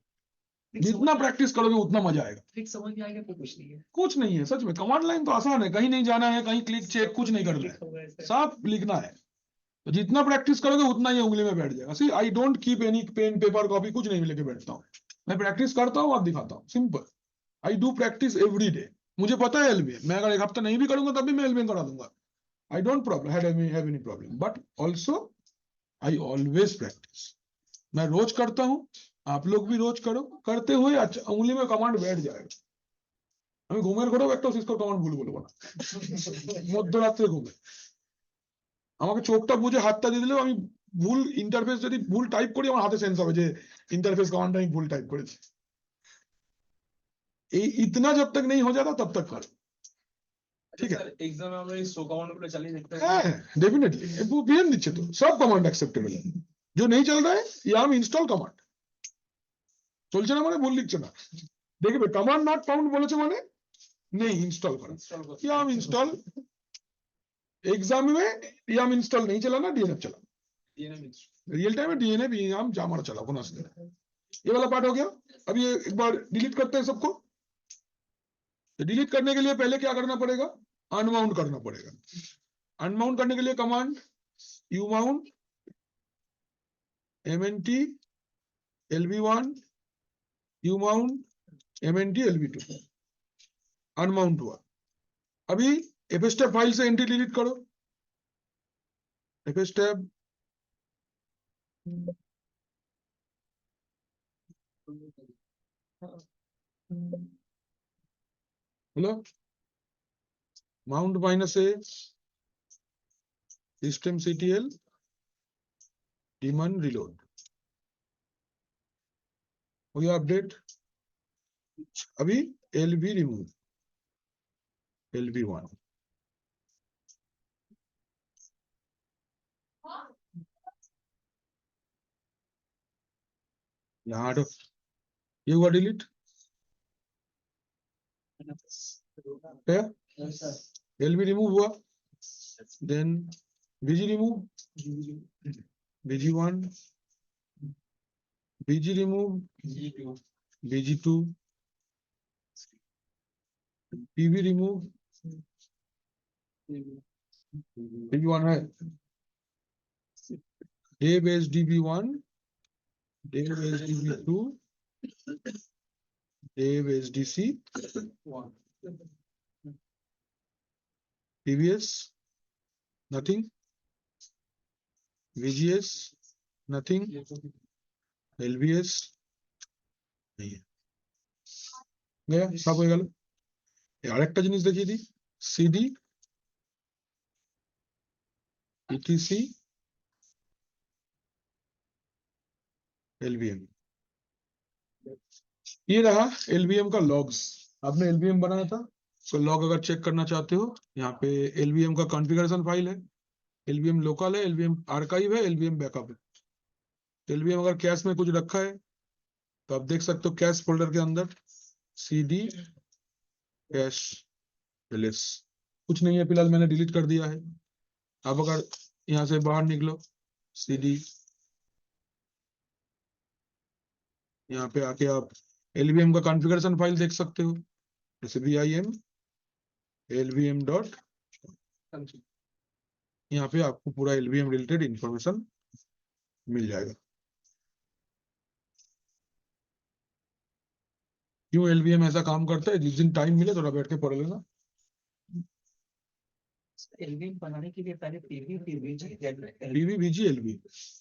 जितना प्रैक्टिस करोगे उतना मजा आएगा। ट्रिक समझ में आएगा तो कुछ नहीं है। कुछ नहीं है सच में, कमांड लाइन तो आसान है, कहीं नहीं जाना है, कहीं क्लिक चेक कुछ नहीं करना है, सब लिखना है। तो जितना प्रैक्टिस करोगे उतना ये उंगली में बैठ जाएगा। See I don't keep any pen paper copy, कुछ नहीं लेके बैठता हूँ, मैं प्रैक्टिस करता हूँ और दिखाता हूँ, simple. I do practice every day, मुझे पता है LBM, मैं अगर एक हफ्ता नहीं भी करूंगा तब भी मैं LBM करा दूंगा, I don't problem have any problem, but also I always practice. मैं रोज करता हूँ, आप लोग भी रोज करो, करते हुए अच्छा उंगली में कमांड बैठ जाएगा। আমি ঘুমের ঘরেও একটা সিসকো কমান্ড ভুল বলবো না, মধ্যরাত্রে ঘুমে আমাকে চোখটা বুঝে হাতটা দিয়ে দিলেও আমি ভুল ইন্টারফেস যদি ভুল টাইপ করি আমার হাতে সেন্স হবে যে इंटरफेस कमांड আমি ভুল टाइप করেছি। এই इतना जब तक नहीं हो जाता तब तक करो, ठीक है। एग्जाम में আমরা এই শো কমান্ড গুলো চালিয়ে দেখতে পারি। हाँ डेफिनेटली, वो पीएम দিচ্ছে তো, सब कमांड एक्सेप्टेबल है। जो नहीं चल रहा है याम इंस्टॉल कमांड চলছে না মানে ভুল লিখছে না, দেখবে কমান্ড নট ফাউন্ড বলেছে মানে नहीं इंस्टॉल करो, ইনস্টল করতে याम इंस्टॉल। एग्जाम में याम इंस्टॉल नहीं चलाना, डीएनएफ चला, DNM रियल टाइम में डीएनएफ याम जामार चला को नाच देना। ये वाला पार्ट हो गया। अब ये एक बार डिलीट करते हैं सबको। तो डिलीट करने के लिए पहले क्या करना पड़ेगा, अनमाउंट करना पड़ेगा। अनमाउंट करने के लिए command umaount mnt lb1 umaount mnt lb2 unmount हुआ। अभी fstep फाइल से एंट्री डिलीट करो, fstep hello mount -a systemctl daemon reload हो गया अपडेट। अभी lb रिमूव, lb1 यहाँ हटो, ये हुआ डिलीट, lb रिमूव हुआ, then bg remove, bg1 bg remove, bg2 pv remove, db1 है, day base db1, day base db2, day base dc1, pvs nothing, vgs nothing, lbs नहीं है, गया सब हो गया। আরেকটা জিনিস দেখিয়ে দিই, cd etc lbm, ये रहा lbm का लॉग्स। आपने lbm बनाया था, उसका लॉग अगर चेक करना चाहते हो, यहाँ पे lbm का कॉन्फ़िगरेशन फाइल है, lbm लोकल है, lbm आर्काइव है, lbm बैकअप है। एलवीएम अगर कैश में कुछ रखा है तो आप देख सकते हो कैश फोल्डर के अंदर CD कैश एलएस कुछ नहीं है फिलहाल, मैंने डिलीट कर दिया है। आप अगर यहाँ से बाहर निकलो CD, यहाँ पे आके आप एलवीएम का कॉन्फ़िगरेशन फाइल देख सकते हो, जैसे vim lvm डॉट, यहाँ पे आपको पूरा एलवीएम रिलेटेड इंफॉर्मेशन मिल जाएगा। क्यों एलवीएम ऐसा काम करता है, जिस दिन टाइम मिले थोड़ा बैठ के पढ़ लेना। एलवीएम बनाने के लिए पहले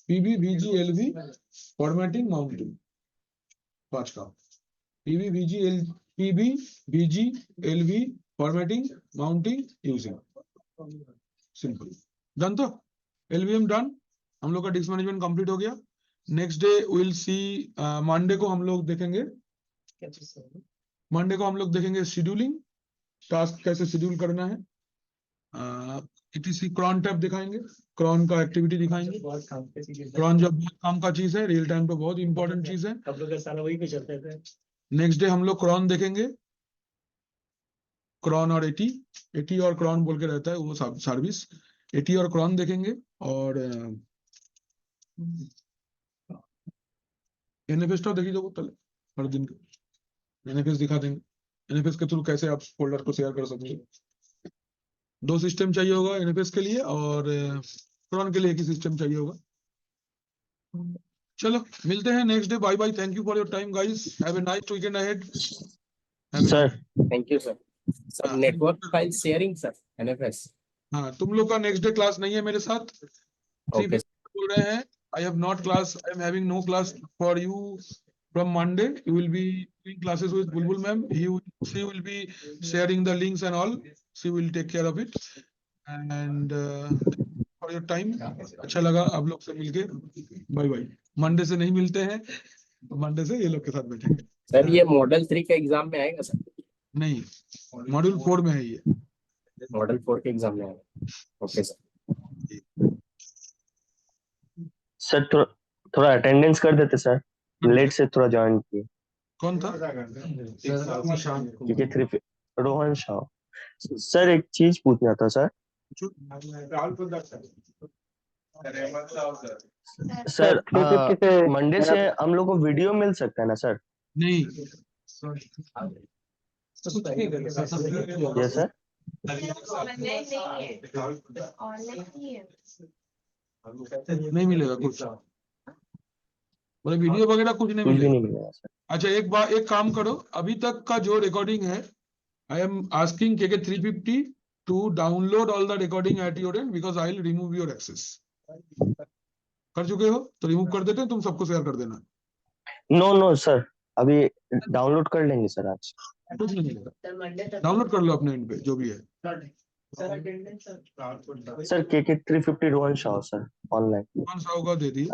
PVBG LV फॉर्मेटिंग माउंटिंग 5 काम। PVBG LV formatting mounting using, simple done. तो एलवीएम डन, हम लोग का डिस्क मैनेजमेंट कंप्लीट हो गया। Next day will see, Monday को हम लोग देखेंगे, शेड्यूलिंग, टास्क कैसे शेड्यूल करना है। ETC क्रॉन टैब दिखाएंगे, क्रॉन का एक्टिविटी दिखाएंगे। क्रॉन जब बहुत काम का चीज है, रियल टाइम पे बहुत इंपॉर्टेंट चीज है। हम लोग सारा वही पे चलते थे। नेक्स्ट डे हम लोग क्रॉन देखेंगे, क्रॉन और एटी और क्रॉन बोल के रहता है वो सर्विस, एटी और क्रॉन देखेंगे। और एनएफएस तो देखी दो तले हर दिन के, एनएफएस दिखा देंगे, एनएफएस के थ्रू कैसे आप फोल्डर को शेयर कर सकते हो। 2 सिस्टम चाहिए होगा एनएफएस के लिए, और क्रॉन के लिए 1 ही सिस्टम चाहिए होगा। चलो मिलते हैं next day, bye bye, thank you for your time guys, have a nice weekend ahead sir thank you sir. Sir हाँ। Network file sharing sir NFS। हाँ, तुम लोग का नेक्स्ट डे क्लास नहीं है मेरे साथ, 3 ओके बोल रहे हैं। I have not class, I am having no class for you from Monday. You will be doing classes with Bulbul ma'am. She will be sharing the links and all. She will take care of it. And for your time, अच्छा लगा आप लोग से मिलके, bye bye. Monday से नहीं मिलते हैं, मंडे से ये लोग के साथ बैठेंगे। सर ये मॉडल 3 के एग्जाम में आएगा सर? नहीं, मॉड्यूल 4 में है ये। मॉडल 4 के एग्जाम में आएगा। Okay sir. सर थोड़ा अटेंडेंस कर देते सर, लेट से थोड़ा ज्वाइन किए। कौन था? ठीक है, 3 रोहन शाह। सर एक चीज पूछना था सर। सर मंडे से हम लोग को वीडियो मिल सकता है ना सर? नहीं, यस सर। नहीं मिलेगा कुछ, बोले वीडियो वगैरह कुछ नहीं कुछ भी मिलेगा। नहीं मिलेगा सर। अच्छा एक काम करो, अभी तक का जो रिकॉर्डिंग है, I am asking KK 350 to download all the recording at your end, because I will remove your access. कर चुके हो तो रिमूव कर देते हैं, तुम सबको शेयर कर देना। नो सर, अभी डाउनलोड कर लेंगे सर आज। कुछ नहीं मिलेगा, डाउनलोड कर लो अपने एंड पे जो भी है। Sir KK 350 Rohan Shah sir online. कौन सा होगा दे दिए।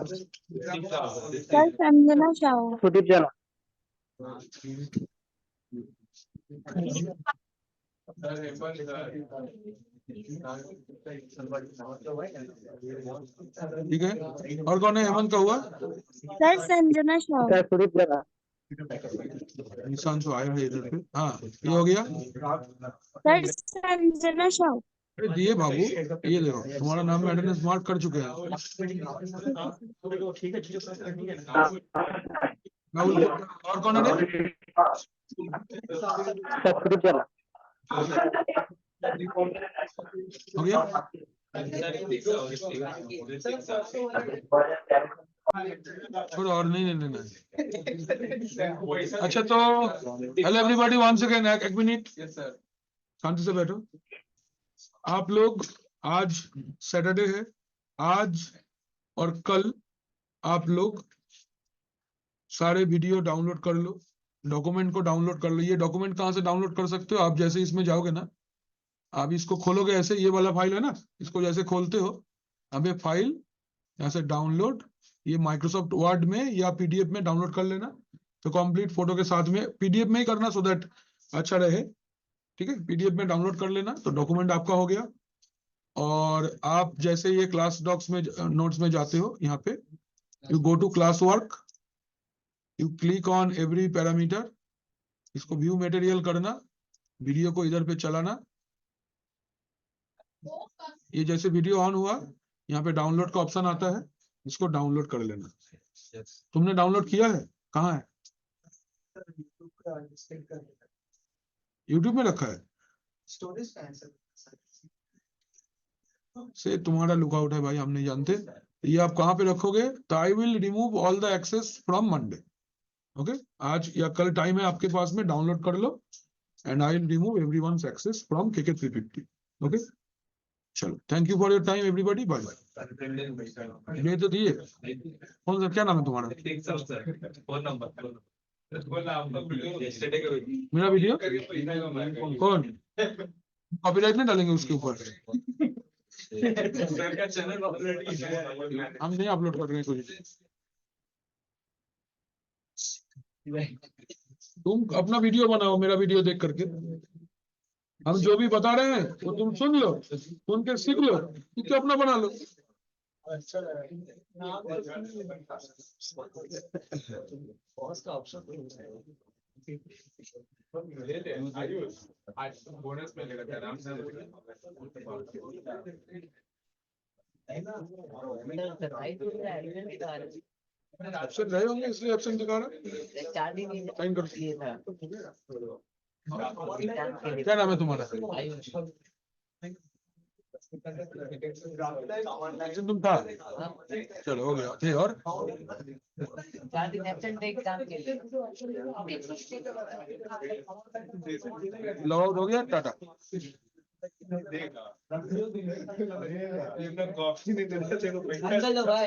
सर संजना शाह। सुदीप जना। ठीक है, और कौन है? हेमंत का हुआ? सर संजना शाह। सर सुदीप जना। निशान तो आया है इधर पे। हाँ, ये हो गया। सर संजना शाह। अरे दिए बाबू, ये देखो तुम्हारा नाम में अटेंडेंस मार्क कर चुके हैं। राहुल, और कौन है? हो गया। छोड़ो, और नहीं लेना है। अच्छा तो हेलो एवरीबॉडी, वंस अगेन, एक मिनट शांति से बैठो। आप लोग, आज सैटरडे है, आज और कल आप लोग सारे वीडियो डाउनलोड कर लो, डॉक्यूमेंट को डाउनलोड कर लो। ये डॉक्यूमेंट कहाँ से डाउनलोड कर सकते हो? आप जैसे इसमें जाओगे ना, आप इसको खोलोगे ऐसे, ये वाला फाइल है ना, इसको जैसे खोलते हो, अब ये फाइल यहाँ से डाउनलोड, ये माइक्रोसॉफ्ट वर्ड में या PDF में डाउनलोड कर लेना। तो कंप्लीट फोटो के साथ में PDF में ही करना, सो दैट अच्छा रहे। ठीक है, PDF में डाउनलोड कर लेना, तो डॉक्यूमेंट आपका हो गया। और आप जैसे ये क्लास डॉक्स में नोट्स में जाते हो, यहाँ पे You go to classwork. You click on every parameter. इसको view material करना, वीडियो को इधर पे चलाना। ये जैसे वीडियो ऑन हुआ, यहाँ पे डाउनलोड का ऑप्शन आता है, इसको डाउनलोड कर लेना। तुमने डाउनलोड किया है? कहाँ है? यूट्यूब में रखा है। से तुम्हारा लुकआउट है भाई, हम नहीं जानते। ये आप कहाँ पे रखोगे? तो I will remove all the access from Monday. Okay, आज या कल टाइम है आपके पास में, डाउनलोड कर लो and I will remove everyone's access from KK350। Okay, चलो, thank you for your time everybody, bye bye. ये तो दिए, कौन सा, क्या नाम है तुम्हारा? मेरा वीडियो कौन? कॉपीराइट नहीं डालेंगे उसके ऊपर? हम नहीं अपलोड कर रहे हैं कुछ। तुम अपना वीडियो बनाओ, मेरा वीडियो देख करके। हम जो भी बता रहे हैं वो तुम सुन लो, सुन के सीख लो, सीख के अपना बना लो। एब्सेंट रहे होंगे इसलिए एब्सेंट दिखा रहा है। साइन कर। क्या नाम है तुम्हारा? तुम था? चलो, हो गया। थे और लॉग आउट हो गया, टाटा। अंकल भाई